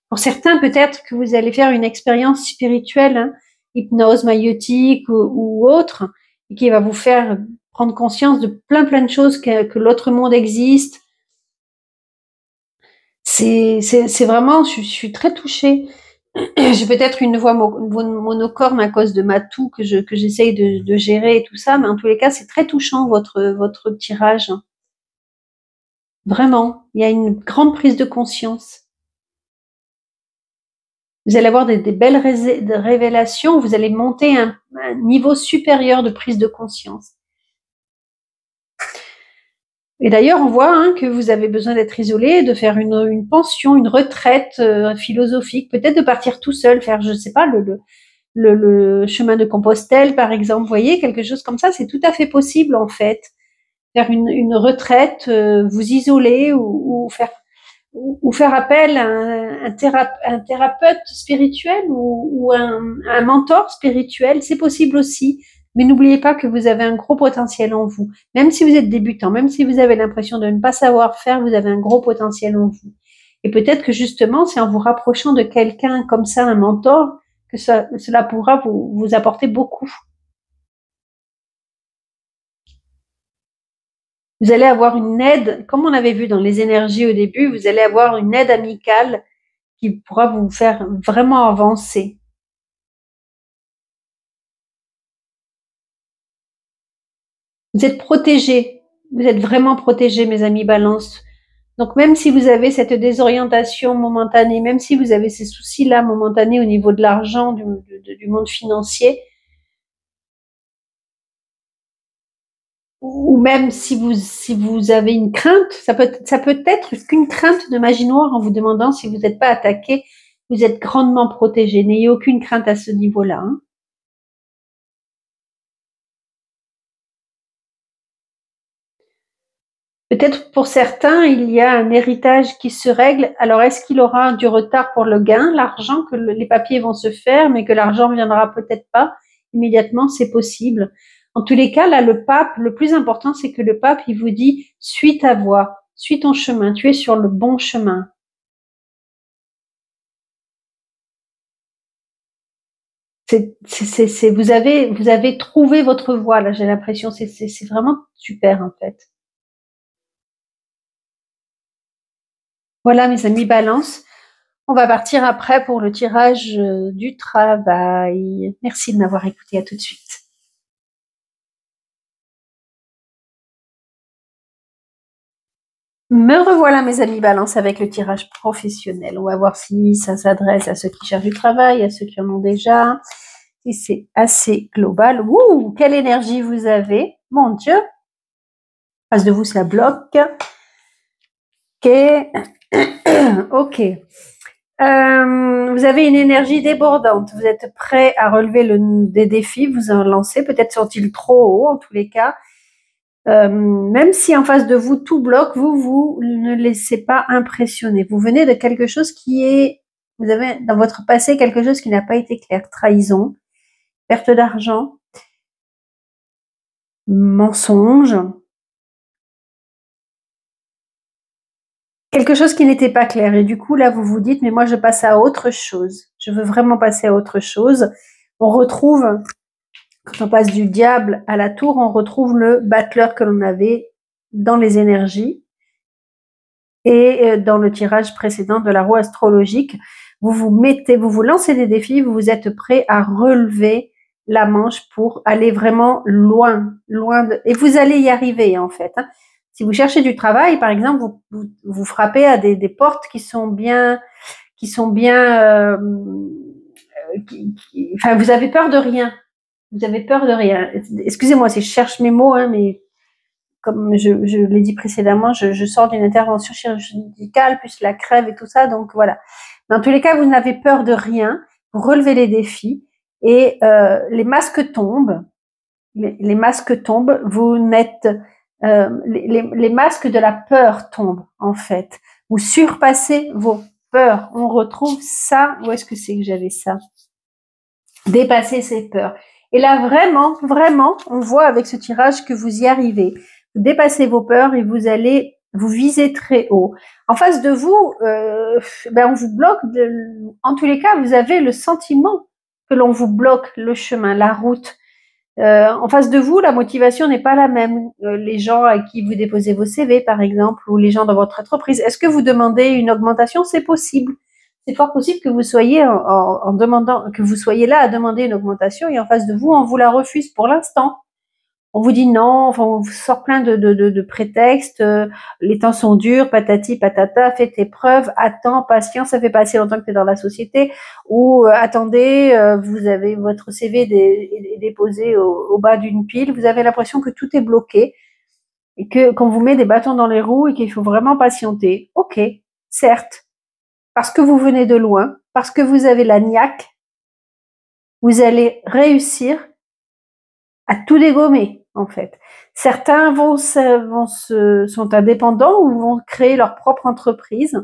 Pour certains, peut-être que vous allez faire une expérience spirituelle, hein, hypnose maïotique ou autre, et qui va vous faire prendre conscience de plein de choses, que l'autre monde existe. C'est vraiment, je suis très touchée. J'ai peut-être une voix monocorne à cause de ma toux que j'essaye de gérer et tout ça, mais en tous les cas, c'est très touchant votre tirage. Vraiment, il y a une grande prise de conscience. Vous allez avoir des belles révélations, vous allez monter un niveau supérieur de prise de conscience. Et d'ailleurs, on voit que vous avez besoin d'être isolé, de faire une pension, une retraite philosophique, peut-être de partir tout seul, faire, je sais pas, le chemin de Compostelle, par exemple. Vous voyez, quelque chose comme ça, c'est tout à fait possible, en fait. Faire une retraite, vous isoler ou faire appel à un thérapeute spirituel ou un mentor spirituel, c'est possible aussi. Mais n'oubliez pas que vous avez un gros potentiel en vous. Même si vous êtes débutant, même si vous avez l'impression de ne pas savoir faire, vous avez un gros potentiel en vous. Et peut-être que justement, c'est en vous rapprochant de quelqu'un comme ça, un mentor, que cela pourra vous apporter beaucoup. Vous allez avoir une aide, comme on avait vu dans les énergies au début, vous allez avoir une aide amicale qui pourra vous faire vraiment avancer. Vous êtes protégés, vous êtes vraiment protégés, mes amis Balance. Donc même si vous avez cette désorientation momentanée, même si vous avez ces soucis-là momentanés au niveau de l'argent, du monde financier, ou même si vous avez une crainte, ça peut être qu'une crainte de magie noire en vous demandant si vous n'êtes pas attaqué, vous êtes grandement protégé. N'ayez aucune crainte à ce niveau-là. Hein. Peut-être pour certains, il y a un héritage qui se règle. Alors, est-ce qu'il aura du retard pour le gain, l'argent, que les papiers vont se faire, mais que l'argent ne viendra peut-être pas immédiatement, c'est possible. En tous les cas, là, le pape, le plus important, c'est que le pape, il vous dit, suis ta voie, suis ton chemin, tu es sur le bon chemin. Vous avez trouvé votre voie, là, j'ai l'impression, c'est vraiment super, en fait. Voilà, mes amis Balance. On va partir après pour le tirage du travail. Merci de m'avoir écouté. À tout de suite. Me revoilà, mes amis Balance, avec le tirage professionnel. On va voir si ça s'adresse à ceux qui cherchent du travail, à ceux qui en ont déjà. Si c'est assez global. Ouh, quelle énergie vous avez. Mon Dieu. En face de vous, ça bloque. Ok. Ok. Vous avez une énergie débordante. Vous êtes prêt à relever des défis. Vous en lancez. Peut-être sont-ils trop hauts, en tous les cas. Même si en face de vous tout bloque, vous ne laissez pas impressionner. Vous venez de quelque chose vous avez dans votre passé quelque chose qui n'a pas été clair. Trahison, perte d'argent, mensonge. Quelque chose qui n'était pas clair. Et du coup, là, vous vous dites, mais moi, je passe à autre chose. Je veux vraiment passer à autre chose. On retrouve Quand on passe du diable à la tour, on retrouve le battleur que l'on avait dans les énergies et dans le tirage précédent de la roue astrologique. Vous vous lancez des défis, vous êtes prêt à relever la manche pour aller vraiment loin, et vous allez y arriver en fait. Hein. Si vous cherchez du travail, par exemple, vous frappez à des portes qui sont bien, enfin, vous avez peur de rien. Vous avez peur de rien. Excusez-moi si je cherche mes mots, hein, mais comme je l'ai dit précédemment, je sors d'une intervention chirurgicale, plus la crève et tout ça, donc voilà. Dans tous les cas, vous n'avez peur de rien, vous relevez les défis et les masques tombent. Les masques tombent, vous n'êtes... les masques de la peur tombent, en fait. Vous surpassez vos peurs. On retrouve ça. Où est-ce que c'est que j'avais ça? Dépasser ses peurs. Et là, vraiment, vraiment, on voit avec ce tirage que vous y arrivez. Vous dépassez vos peurs et vous allez vous viser très haut. En face de vous, on vous bloque. En tous les cas, vous avez le sentiment que l'on vous bloque le chemin, la route. En face de vous, la motivation n'est pas la même. Les gens à qui vous déposez vos CV, par exemple, ou les gens dans votre entreprise, est-ce que vous demandez une augmentation? C'est possible. C'est fort possible que vous soyez en demandant, que vous soyez là à demander une augmentation et en face de vous, on vous la refuse pour l'instant. On vous dit non, enfin, on vous sort plein de prétextes, les temps sont durs, patati, patata, fais tes preuves, attends, patience, ça fait pas assez longtemps que tu es dans la société, ou attendez, vous avez votre CV déposé au bas d'une pile, vous avez l'impression que tout est bloqué, et que qu'on vous met des bâtons dans les roues et qu'il faut vraiment patienter. Ok, certes, parce que vous venez de loin, parce que vous avez la niaque, vous allez réussir à tout dégommer, en fait. Certains sont indépendants ou vont créer leur propre entreprise.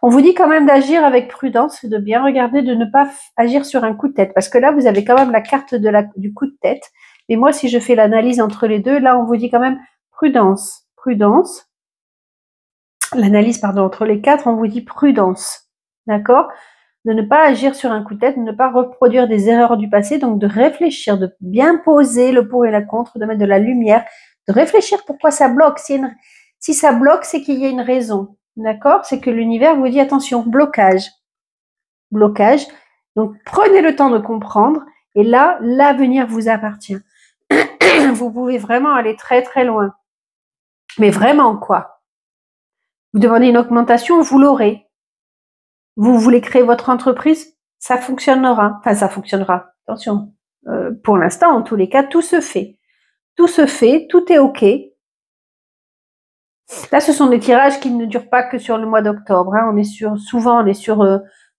On vous dit quand même d'agir avec prudence, de bien regarder, de ne pas agir sur un coup de tête, parce que là, vous avez quand même la carte du coup de tête. Mais moi, si je fais l'analyse entre les deux, là, on vous dit quand même prudence, prudence. L'analyse, pardon, entre les quatre, on vous dit prudence. D'accord? De ne pas agir sur un coup de tête, de ne pas reproduire des erreurs du passé, donc de réfléchir, de bien poser le pour et le contre, de mettre de la lumière, de réfléchir pourquoi ça bloque. Si ça bloque, c'est qu'il y a une raison, d'accord? C'est que l'univers vous dit attention, blocage, blocage. Donc prenez le temps de comprendre et là, l'avenir vous appartient. Vous pouvez vraiment aller très très loin. Mais vraiment quoi? Vous demandez une augmentation, vous l'aurez. Vous voulez créer votre entreprise, ça fonctionnera. Enfin, ça fonctionnera. Attention. Pour l'instant, en tous les cas, tout se fait. Tout se fait, tout est OK. Là, ce sont des tirages qui ne durent pas que sur le mois d'octobre. Hein. Souvent, on est sur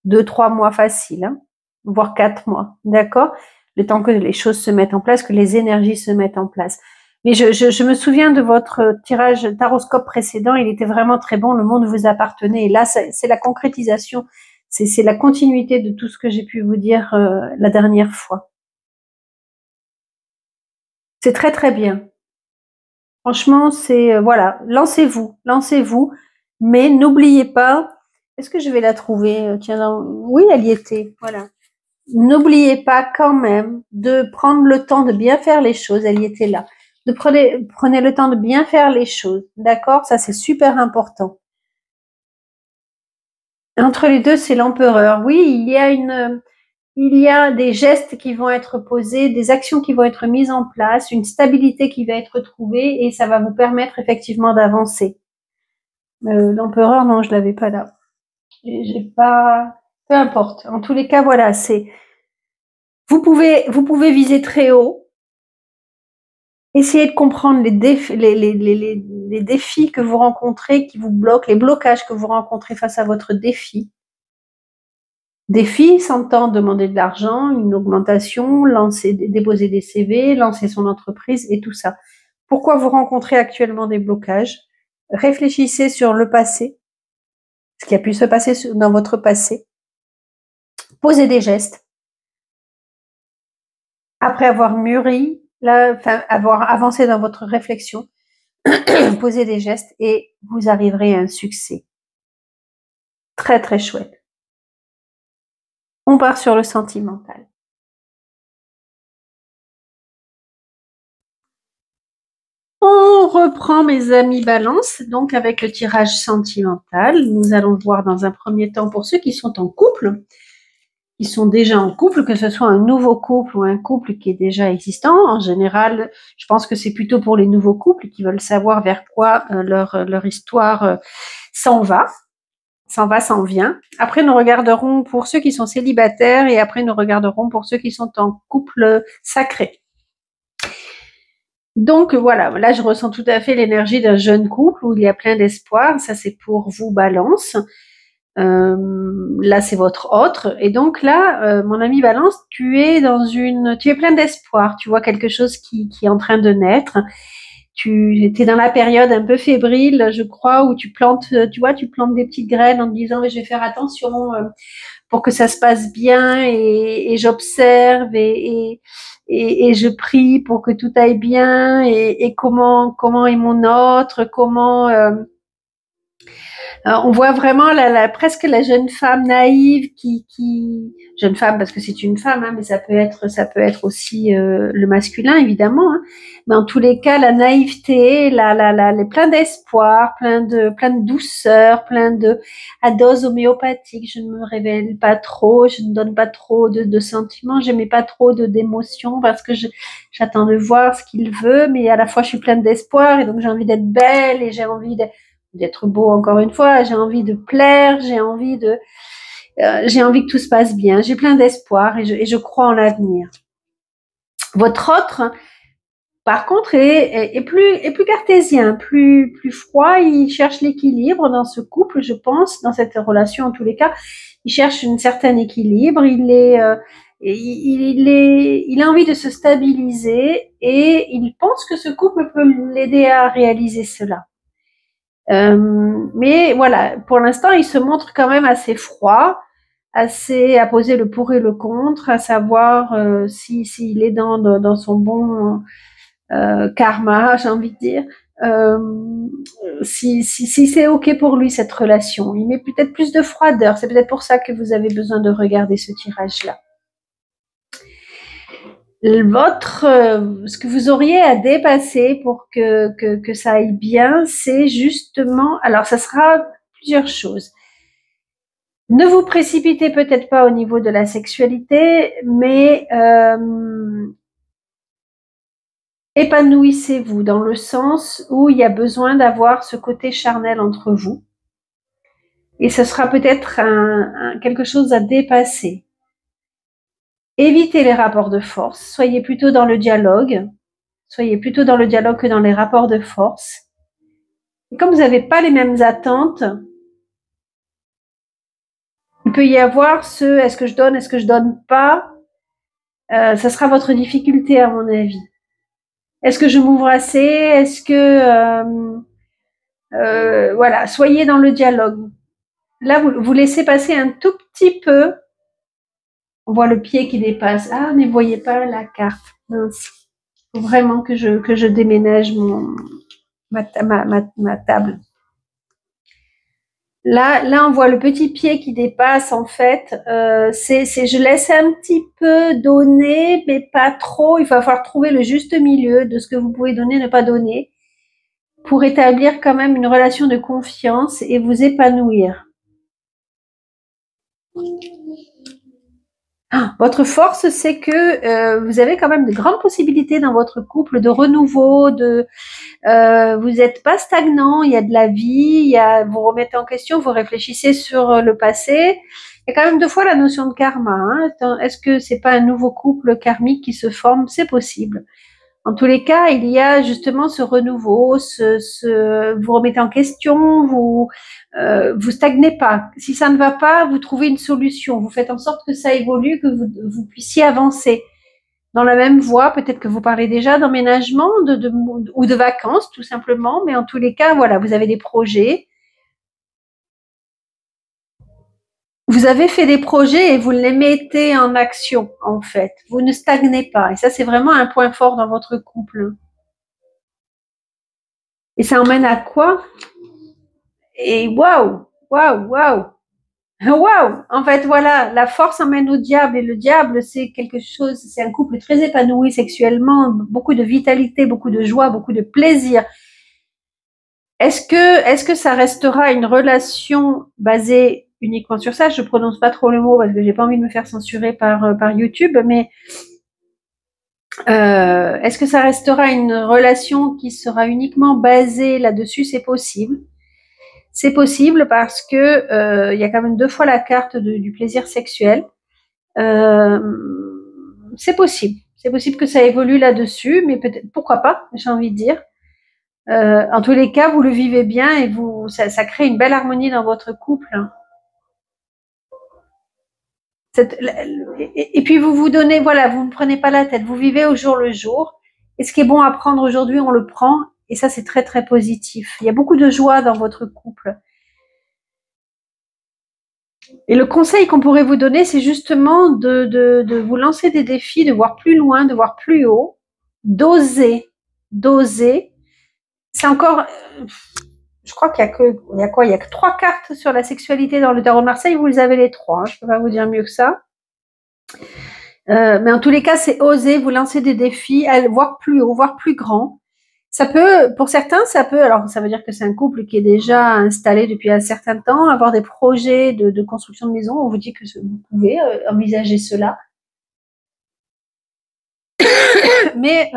2-3 mois faciles, hein, voire 4 mois. D'accord? Le temps que les choses se mettent en place, que les énergies se mettent en place. Mais je me souviens de votre tirage taroscope précédent, il était vraiment très bon, le monde vous appartenait. Et là, c'est la concrétisation, c'est la continuité de tout ce que j'ai pu vous dire la dernière fois. C'est très très bien. Franchement, c'est voilà, lancez-vous, lancez-vous, mais n'oubliez pas. Est-ce que je vais la trouver? Tiens, oui, elle y était. Voilà. N'oubliez pas quand même de prendre le temps de bien faire les choses. Elle y était là. Prenez le temps de bien faire les choses. D'accord? Ça, c'est super important. Entre les deux, c'est l'empereur. Oui, il y a des gestes qui vont être posés, des actions qui vont être mises en place, une stabilité qui va être trouvée et ça va vous permettre effectivement d'avancer. L'empereur, non, je l'avais pas là. J'ai pas, peu importe. En tous les cas, voilà, vous pouvez viser très haut. Essayez de comprendre les défis que vous rencontrez, qui vous bloquent, les blocages que vous rencontrez face à votre défi. Défi s'entend demander de l'argent, une augmentation, déposer des CV, lancer son entreprise et tout ça. Pourquoi vous rencontrez actuellement des blocages? Réfléchissez sur le passé, ce qui a pu se passer dans votre passé. Posez des gestes. Après avoir mûri, avoir avancé dans votre réflexion, posez des gestes et vous arriverez à un succès. Très, très chouette. On part sur le sentimental. On reprend mes amis Balance, donc avec le tirage sentimental. Nous allons voir dans un premier temps pour ceux qui sont en couple, qui sont déjà en couple, que ce soit un nouveau couple ou un couple qui est déjà existant. En général, je pense que c'est plutôt pour les nouveaux couples qui veulent savoir vers quoi leur histoire s'en va. S'en vient. Après, nous regarderons pour ceux qui sont célibataires et après, nous regarderons pour ceux qui sont en couple sacré. Donc voilà, là je ressens tout à fait l'énergie d'un jeune couple où il y a plein d'espoir. Ça c'est pour vous Balance. Là c'est votre autre. Et donc là, mon ami Balance, tu es plein d'espoir. Tu vois quelque chose qui est en train de naître. Tu étais dans la période un peu fébrile, je crois, où tu plantes des petites graines en te disant mais je vais faire attention pour que ça se passe bien et j'observe et je prie pour que tout aille bien et comment est mon autre, on voit vraiment presque la jeune femme naïve jeune femme parce que c'est une femme, hein, mais ça peut être aussi le masculin évidemment. Hein. Mais en tous les cas, la naïveté, plein d'espoir, plein de douceur, à dose homéopathique. Je ne me révèle pas trop, je ne donne pas trop de sentiments, je mets pas trop d'émotions parce que j'attends de voir ce qu'il veut, mais à la fois je suis pleine d'espoir et donc j'ai envie d'être belle et j'ai envie d'être beau encore une fois, j'ai envie de plaire, j'ai envie que tout se passe bien, j'ai plein d'espoir et je crois en l'avenir. Votre autre, par contre, est plus cartésien, plus froid, il cherche l'équilibre dans ce couple, je pense, dans cette relation en tous les cas, il cherche un certain équilibre, il a envie de se stabiliser et il pense que ce couple peut l'aider à réaliser cela. Mais voilà, pour l'instant, il se montre quand même assez froid, assez à poser le pour et le contre, à savoir s'il est dans son bon karma, j'ai envie de dire, si c'est ok pour lui cette relation. Il met peut-être plus de froideur. C'est peut-être pour ça que vous avez besoin de regarder ce tirage-là. Ce que vous auriez à dépasser pour que ça aille bien, c'est justement, alors ça sera plusieurs choses. Ne vous précipitez peut-être pas au niveau de la sexualité, mais épanouissez-vous dans le sens où il y a besoin d'avoir ce côté charnel entre vous. Et ce sera peut-être quelque chose à dépasser. Évitez les rapports de force, soyez plutôt dans le dialogue. Soyez plutôt dans le dialogue que dans les rapports de force. Et comme vous n'avez pas les mêmes attentes, il peut y avoir est-ce que je donne pas, ça sera votre difficulté à mon avis. Est-ce que je m'ouvre assez? Est-ce que voilà, soyez dans le dialogue. Là, vous laissez passer un tout petit peu. On voit le pied qui dépasse. Ah, mais vous voyez pas la carte. Mince. Il faut vraiment que je déménage ma table. Là, on voit le petit pied qui dépasse. En fait, je laisse un petit peu donner, mais pas trop. Il va falloir trouver le juste milieu de ce que vous pouvez donner, ne pas donner, pour établir quand même une relation de confiance et vous épanouir. Votre force, c'est que vous avez quand même de grandes possibilités dans votre couple de renouveau, vous n'êtes pas stagnant, il y a de la vie, vous remettez en question, vous réfléchissez sur le passé. Il y a quand même 2 fois la notion de karma. Hein. Est-ce que c'est pas un nouveau couple karmique qui se forme? C'est possible. En tous les cas, il y a justement ce renouveau, vous remettez en question, vous stagnez pas. Si ça ne va pas, vous trouvez une solution. Vous faites en sorte que ça évolue, que vous puissiez avancer dans la même voie. Peut-être que vous parlez déjà d'emménagement ou de vacances, tout simplement. Mais en tous les cas, voilà, vous avez des projets. Vous avez fait des projets et vous les mettez en action, en fait. Vous ne stagnez pas. Et ça, c'est vraiment un point fort dans votre couple. Et ça emmène à quoi? Et waouh, waouh, waouh. Waouh! En fait, voilà, la force emmène au diable et le diable, c'est quelque chose, c'est un couple très épanoui sexuellement, beaucoup de vitalité, beaucoup de joie, beaucoup de plaisir. Est-ce que ça restera une relation basée uniquement sur ça? Je prononce pas trop le mot parce que j'ai pas envie de me faire censurer par YouTube, mais est-ce que ça restera une relation qui sera uniquement basée là-dessus? C'est possible. C'est possible parce que il y a quand même 2 fois la carte du plaisir sexuel. Euh, c'est possible. C'est possible que ça évolue là-dessus, mais peut-être pourquoi pas, j'ai envie de dire. En tous les cas, vous le vivez bien et ça crée une belle harmonie dans votre couple. Et puis vous vous donnez, voilà, vous ne prenez pas la tête, vous vivez au jour le jour. Et ce qui est bon à prendre aujourd'hui, on le prend. Et ça, c'est très très positif. Il y a beaucoup de joie dans votre couple. Et le conseil qu'on pourrait vous donner, c'est justement de vous lancer des défis, de voir plus loin, de voir plus haut, d'oser, d'oser. C'est encore, je crois qu'il y a que 3 cartes sur la sexualité dans le tarot de Marseille. Vous les avez les 3. Hein, je peux pas vous dire mieux que ça. Mais en tous les cas, c'est oser, vous lancer des défis, voir plus haut, voir plus grand. Ça peut, pour certains, alors ça veut dire que c'est un couple qui est déjà installé depuis un certain temps, avoir des projets de construction de maison. On vous dit que vous pouvez envisager cela. Mais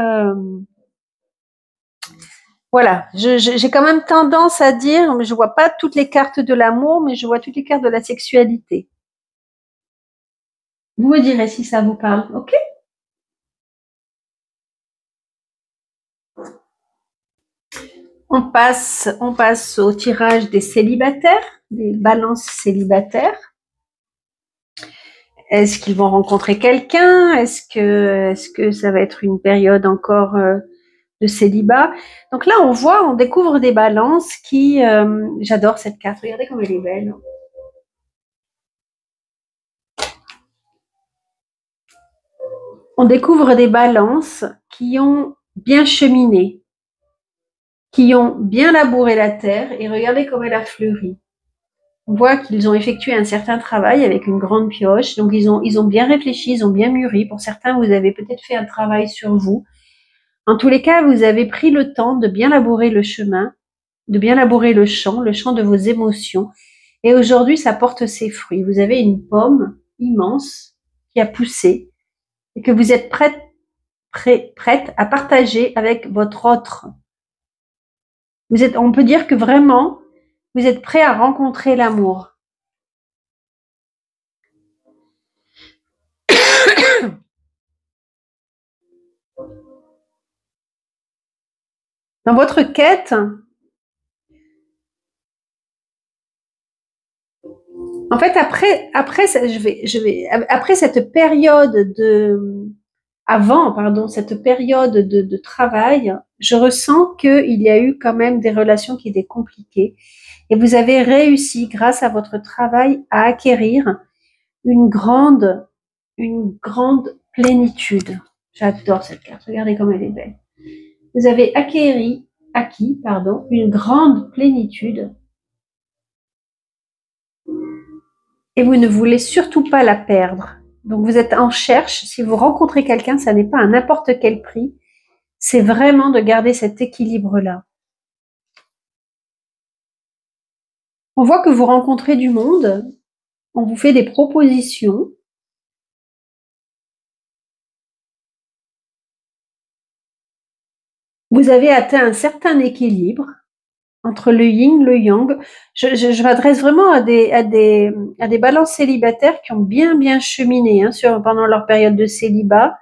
voilà, j'ai quand même tendance à dire, mais je vois pas toutes les cartes de l'amour, mais je vois toutes les cartes de la sexualité. Vous me direz si ça vous parle, ok? On passe au tirage des célibataires, des balances célibataires. Est-ce qu'ils vont rencontrer quelqu'un? Est-ce que ça va être une période encore de célibat? Donc là, on découvre des balances qui, j'adore cette carte. Regardez comme elle est belle. On découvre des balances qui ont bien cheminé, qui ont bien labouré la terre et regardez comme elle a fleuri. On voit qu'ils ont effectué un certain travail avec une grande pioche. Donc, ils ont bien réfléchi, ils ont bien mûri. Pour certains, vous avez peut-être fait un travail sur vous. En tous les cas, vous avez pris le temps de bien labourer le chemin, de bien labourer le champ de vos émotions. Et aujourd'hui, ça porte ses fruits. Vous avez une pomme immense qui a poussé et que vous êtes prête à partager avec votre autre. On peut dire que vraiment, vous êtes prêt à rencontrer l'amour. Dans votre quête, en fait, après cette période cette période de travail, je ressens qu'il y a eu quand même des relations qui étaient compliquées et vous avez réussi, grâce à votre travail, à acquérir une grande plénitude. J'adore cette carte. Regardez comme elle est belle. Vous avez acquis, une grande plénitude et vous ne voulez surtout pas la perdre. Donc vous êtes en cherche. Si vous rencontrez quelqu'un, ça n'est pas à n'importe quel prix. C'est vraiment de garder cet équilibre-là. On voit que vous rencontrez du monde. On vous fait des propositions. Vous avez atteint un certain équilibre entre le yin, le yang. Je m'adresse vraiment à des balances célibataires qui ont bien cheminé pendant leur période de célibat.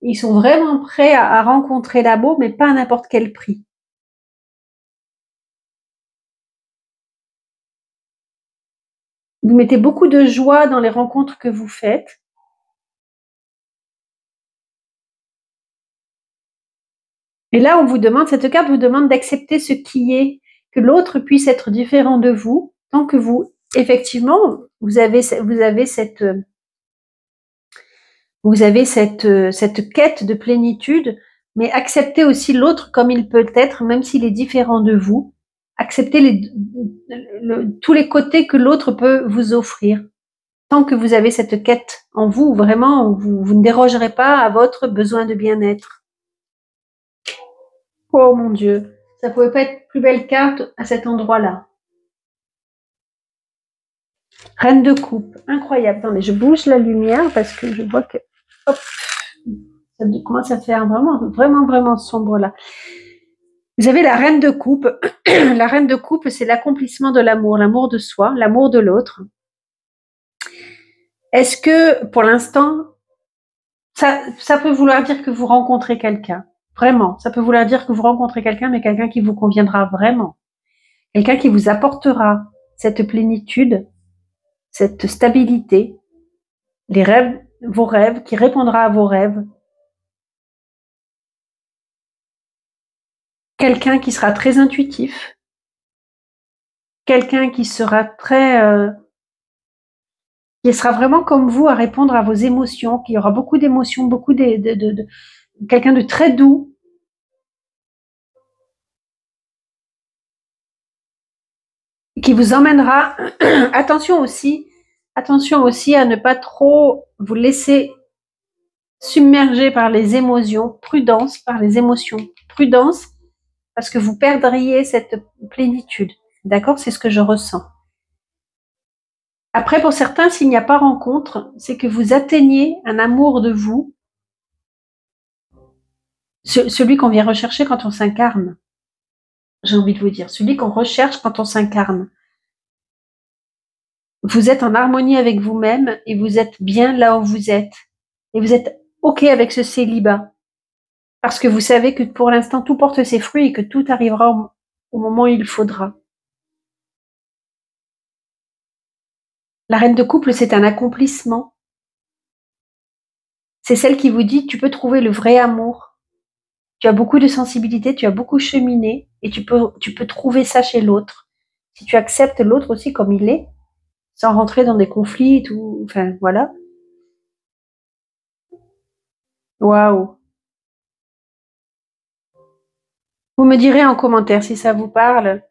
Ils sont vraiment prêts à rencontrer l'amour, mais pas à n'importe quel prix. Vous mettez beaucoup de joie dans les rencontres que vous faites. Et là, cette carte vous demande d'accepter ce qui est, que l'autre puisse être différent de vous, tant que vous, effectivement, vous avez cette quête de plénitude, mais acceptez aussi l'autre comme il peut être, même s'il est différent de vous. Acceptez tous les côtés que l'autre peut vous offrir. Tant que vous avez cette quête en vous, vraiment, vous ne dérogerez pas à votre besoin de bien-être. Oh mon Dieu, ça pouvait pas être plus belle carte à cet endroit-là. Reine de coupe, incroyable. Attendez, je bouge la lumière parce que je vois que, hop, ça commence à faire vraiment sombre là. Vous avez la reine de coupe. La reine de coupe, c'est l'accomplissement de l'amour de soi, l'amour de l'autre. Est-ce que, pour l'instant, ça peut vouloir dire que vous rencontrez quelqu'un? Vraiment, ça peut vouloir dire que vous rencontrez quelqu'un, mais quelqu'un qui vous conviendra vraiment. Quelqu'un qui vous apportera cette plénitude, cette stabilité, les rêves, vos rêves, qui répondra à vos rêves. Quelqu'un qui sera très intuitif. Quelqu'un qui sera qui sera vraiment comme vous à répondre à vos émotions, qui aura beaucoup d'émotions, beaucoup quelqu'un de très doux. Qui vous emmènera, attention aussi à ne pas trop vous laisser submerger par les émotions, prudence par les émotions, prudence parce que vous perdriez cette plénitude. D'accord? C'est ce que je ressens. Après, pour certains, s'il n'y a pas rencontre, c'est que vous atteignez un amour de vous, celui qu'on vient rechercher quand on s'incarne. J'ai envie de vous dire, celui qu'on recherche quand on s'incarne. Vous êtes en harmonie avec vous-même et vous êtes bien là où vous êtes. Et vous êtes OK avec ce célibat. Parce que vous savez que pour l'instant, tout porte ses fruits et que tout arrivera au moment où il faudra. La reine de couple, c'est un accomplissement. C'est celle qui vous dit, tu peux trouver le vrai amour. Tu as beaucoup de sensibilité, tu as beaucoup cheminé et tu peux trouver ça chez l'autre. Si tu acceptes l'autre aussi comme il est, sans rentrer dans des conflits, tout, enfin, voilà. Waouh. Vous me direz en commentaire si ça vous parle.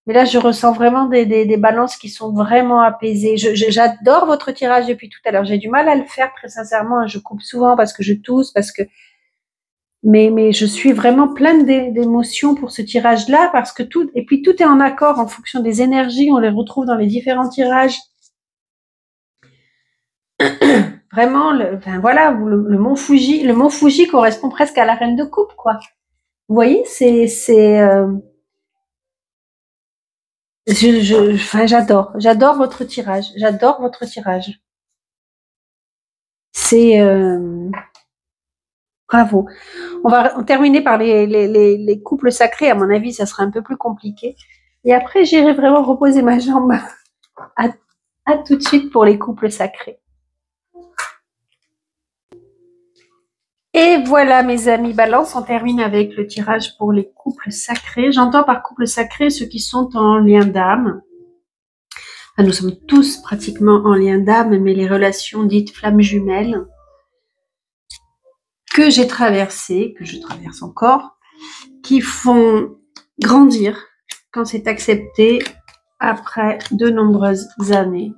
Mais là, je ressens vraiment des balances qui sont vraiment apaisées. J'adore votre tirage depuis tout à l'heure. J'ai du mal à le faire, très sincèrement. Je coupe souvent parce que je tousse, mais je suis vraiment pleine d'émotions pour ce tirage-là parce que tout est en accord en fonction des énergies. On les retrouve dans les différents tirages. Vraiment, voilà, le mont Fuji correspond presque à la reine de coupe, quoi. Vous voyez, j'adore votre tirage. J'adore votre tirage. C'est bravo. On va terminer par les couples sacrés. À mon avis, ça sera un peu plus compliqué. Et après, j'irai vraiment reposer ma jambe. À tout de suite pour les couples sacrés. Et voilà, mes amis Balance, on termine avec le tirage pour les couples sacrés. J'entends par couple sacré ceux qui sont en lien d'âme. Enfin, nous sommes tous pratiquement en lien d'âme, mais les relations dites flammes jumelles que j'ai traversées, que je traverse encore, qui font grandir quand c'est accepté après de nombreuses années.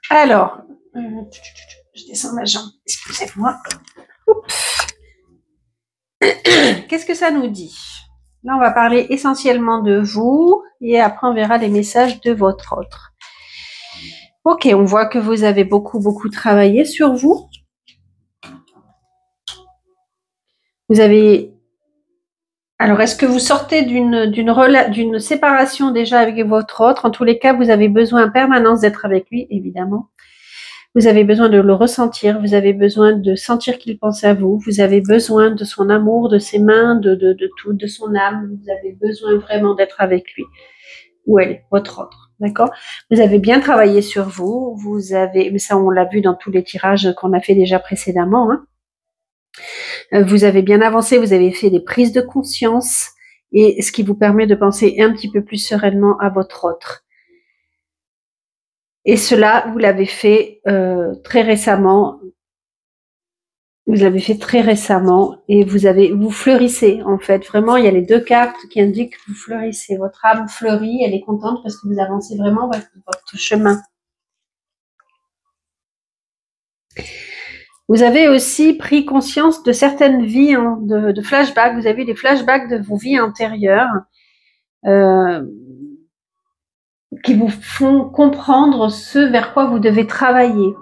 Alors, je descends ma jambe, excusez-moi. Qu'est-ce que ça nous dit? Là, on va parler essentiellement de vous et après, on verra les messages de votre autre. Ok, on voit que vous avez beaucoup travaillé sur vous. Vous avez... Alors, est-ce que vous sortez d'une séparation déjà avec votre autre? En tous les cas, vous avez besoin en permanence d'être avec lui, évidemment. Vous avez besoin de le ressentir, vous avez besoin de sentir qu'il pense à vous, vous avez besoin de son amour, de ses mains, de tout, de son âme. Vous avez besoin vraiment d'être avec lui. Ou elle, votre autre, d'accord? Vous avez bien travaillé sur vous, mais ça on l'a vu dans tous les tirages qu'on a fait déjà précédemment, hein. Vous avez bien avancé, vous avez fait des prises de conscience, et ce qui vous permet de penser un petit peu plus sereinement à votre autre. Et cela, vous l'avez fait très récemment, Vous l'avez fait très récemment et vous fleurissez en fait. Vraiment, il y a les deux cartes qui indiquent que vous fleurissez. Votre âme fleurit, elle est contente parce que vous avancez vraiment votre chemin. Vous avez aussi pris conscience de certaines vies, hein, de flashbacks. Vous avez des flashbacks de vos vies antérieures qui vous font comprendre ce vers quoi vous devez travailler.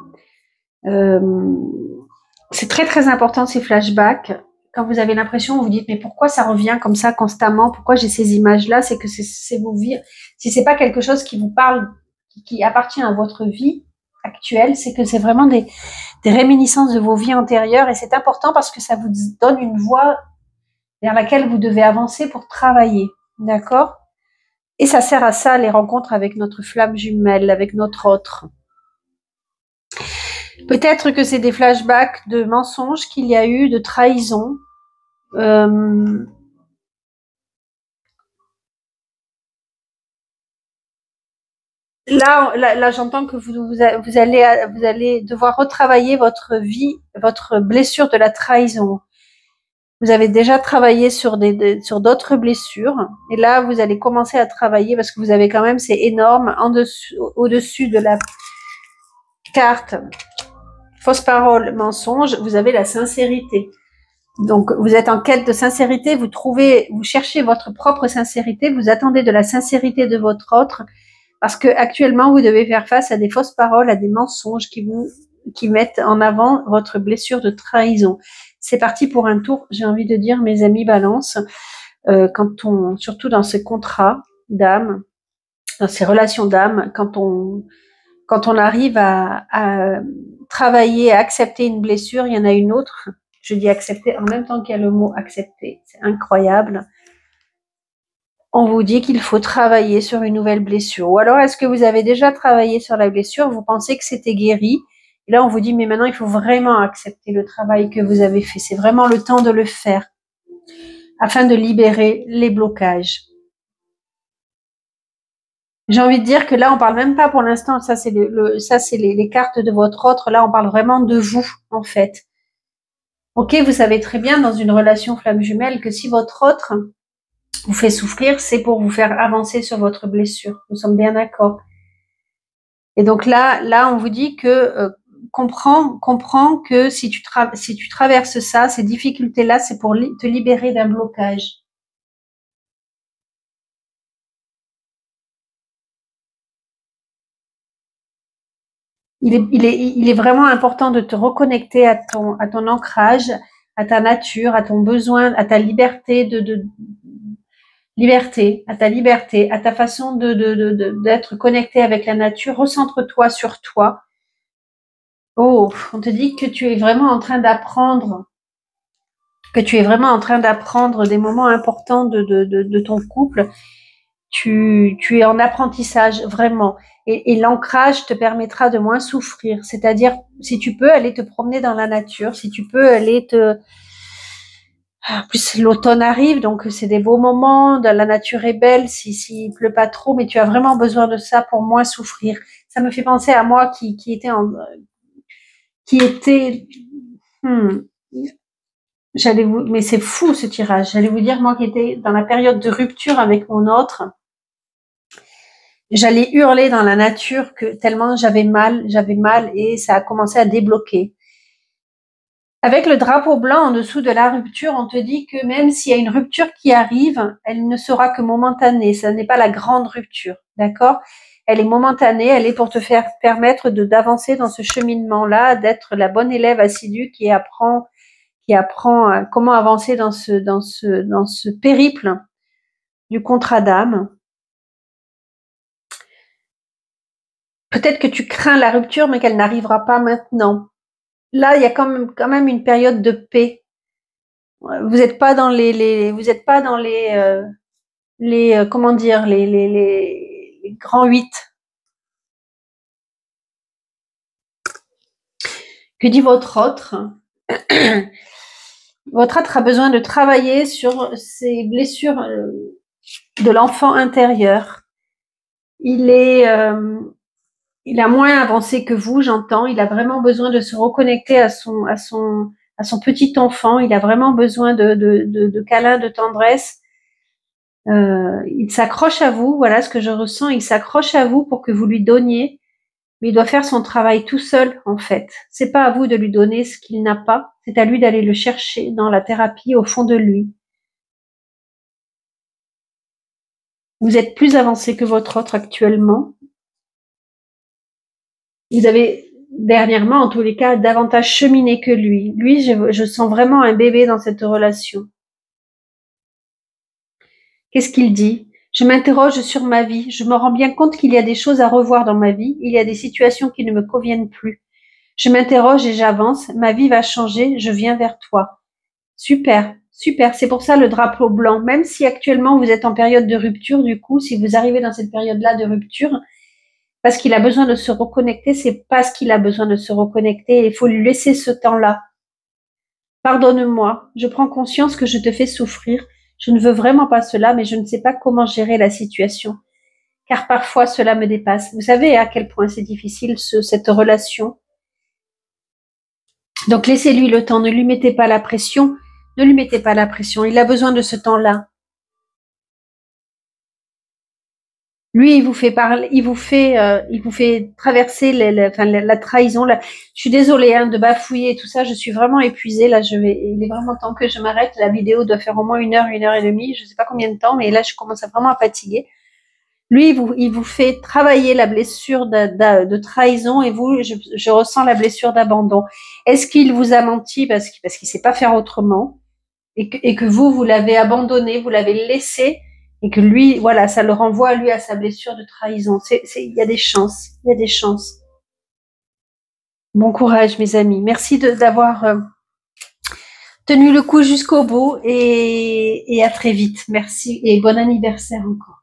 C'est très très important ces flashbacks. Quand vous avez l'impression, vous vous dites mais pourquoi ça revient comme ça constamment? Pourquoi j'ai ces images-là? C'est que c'est vos vies. Si c'est pas quelque chose qui vous parle, qui appartient à votre vie actuelle, c'est que c'est vraiment des réminiscences de vos vies antérieures et c'est important parce que ça vous donne une voie vers laquelle vous devez avancer pour travailler. D'accord? Et ça sert à ça, les rencontres avec notre flamme jumelle, avec notre autre. Peut-être que c'est des flashbacks de mensonges qu'il y a eu, de trahison. Là, j'entends que vous allez devoir retravailler votre vie, votre blessure de la trahison. Vous avez déjà travaillé sur d'autres blessures, et là, vous allez commencer à travailler parce que vous avez quand même, c'est énorme, au-dessus de la carte fausse parole, mensonge, vous avez la sincérité. Donc, vous êtes en quête de sincérité, vous cherchez votre propre sincérité, vous attendez de la sincérité de votre autre, parce que actuellement, vous devez faire face à des fausses paroles, à des mensonges qui mettent en avant votre blessure de trahison. C'est parti pour un tour, j'ai envie de dire, mes amis Balance, surtout dans ces contrats d'âme, dans ces relations d'âme, quand on arrive à travailler, à accepter une blessure, il y en a une autre. Je dis accepter en même temps qu'il y a le mot accepter. C'est incroyable. On vous dit qu'il faut travailler sur une nouvelle blessure. Ou alors, est-ce que vous avez déjà travaillé sur la blessure? Vous pensez que c'était guéri? Et là, on vous dit, mais maintenant, il faut vraiment accepter le travail que vous avez fait. C'est vraiment le temps de le faire afin de libérer les blocages. J'ai envie de dire que là, on parle même pas pour l'instant. Ça, c'est les cartes de votre autre. Là, on parle vraiment de vous, en fait. Ok, vous savez très bien dans une relation flamme jumelle que si votre autre vous fait souffrir, c'est pour vous faire avancer sur votre blessure. Nous sommes bien d'accord. Et donc là, on vous dit que comprends que si tu traverses ça, ces difficultés-là, c'est pour te libérer d'un blocage. Il est vraiment important de te reconnecter à ton ancrage, à ta nature, à ton besoin, à ta liberté à ta liberté, à ta façon d'être connecté avec la nature. Recentre-toi sur toi. Oh, on te dit que tu es vraiment en train d'apprendre, des moments importants de ton couple. Tu es en apprentissage, vraiment. Et l'ancrage te permettra de moins souffrir. C'est-à-dire, si tu peux aller te promener dans la nature, si tu peux aller en plus, l'automne arrive, donc c'est des beaux moments, la nature est belle, s'il pleut pas trop, mais tu as vraiment besoin de ça pour moins souffrir. Ça me fait penser à moi qui était, hmm, mais c'est fou ce tirage. J'allais vous dire, moi qui étais dans la période de rupture avec mon autre, j'allais hurler dans la nature que tellement j'avais mal et ça a commencé à débloquer. Avec le drapeau blanc en dessous de la rupture, on te dit que même s'il y a une rupture qui arrive, elle ne sera que momentanée. Ça n'est pas la grande rupture, d'accord? Elle est momentanée, elle est pour te faire permettre d'avancer dans ce cheminement-là, d'être la bonne élève assidue qui apprend comment avancer dans ce périple du contrat d'âme. Peut-être que tu crains la rupture, mais qu'elle n'arrivera pas maintenant. Là, il y a quand même une période de paix. Vous n'êtes pas dans comment dire, les grands 8. Que dit votre autre? Votre autre a besoin de travailler sur ses blessures de l'enfant intérieur. Il a moins avancé que vous, j'entends. Il a vraiment besoin de se reconnecter à à son petit enfant. Il a vraiment besoin de câlins, de tendresse. Il s'accroche à vous, voilà ce que je ressens. Il s'accroche à vous pour que vous lui donniez, mais il doit faire son travail tout seul, en fait. C'est pas à vous de lui donner ce qu'il n'a pas, c'est à lui d'aller le chercher dans la thérapie au fond de lui. Vous êtes plus avancé que votre autre actuellement. Vous avez, dernièrement, en tous les cas, davantage cheminé que lui. Lui, je sens vraiment un bébé dans cette relation. Qu'est-ce qu'il dit? Je m'interroge sur ma vie. Je me rends bien compte qu'il y a des choses à revoir dans ma vie. Il y a des situations qui ne me conviennent plus. Je m'interroge et j'avance. Ma vie va changer. Je viens vers toi. Super, super. C'est pour ça le drapeau blanc. Même si actuellement vous êtes en période de rupture, du coup, si vous arrivez dans cette période-là de rupture, parce qu'il a besoin de se reconnecter, c'est parce qu'il a besoin de se reconnecter. Il faut lui laisser ce temps-là. Pardonne-moi. Je prends conscience que je te fais souffrir. Je ne veux vraiment pas cela, mais je ne sais pas comment gérer la situation. Car parfois cela me dépasse. Vous savez à quel point c'est difficile cette relation. Donc laissez-lui le temps, ne lui mettez pas la pression. Ne lui mettez pas la pression, il a besoin de ce temps-là. Lui, il vous fait parler, il vous fait traverser la trahison. Je suis désolée hein, de bafouiller et tout ça. Je suis vraiment épuisée là. Il est vraiment temps que je m'arrête. La vidéo doit faire au moins 1 heure et demie. Je ne sais pas combien de temps, mais là, je commence vraiment à fatiguer. Lui, il vous fait travailler la blessure de trahison et vous, je ressens la blessure d'abandon. Est-ce qu'il vous a menti parce qu'il sait pas faire autrement et que vous l'avez abandonné, vous l'avez laissé? Et que lui, voilà, ça le renvoie lui à sa blessure de trahison. Il y a des chances, il y a des chances. Bon courage, mes amis. Merci d'avoir tenu le coup jusqu'au bout et à très vite. Merci et bon anniversaire encore.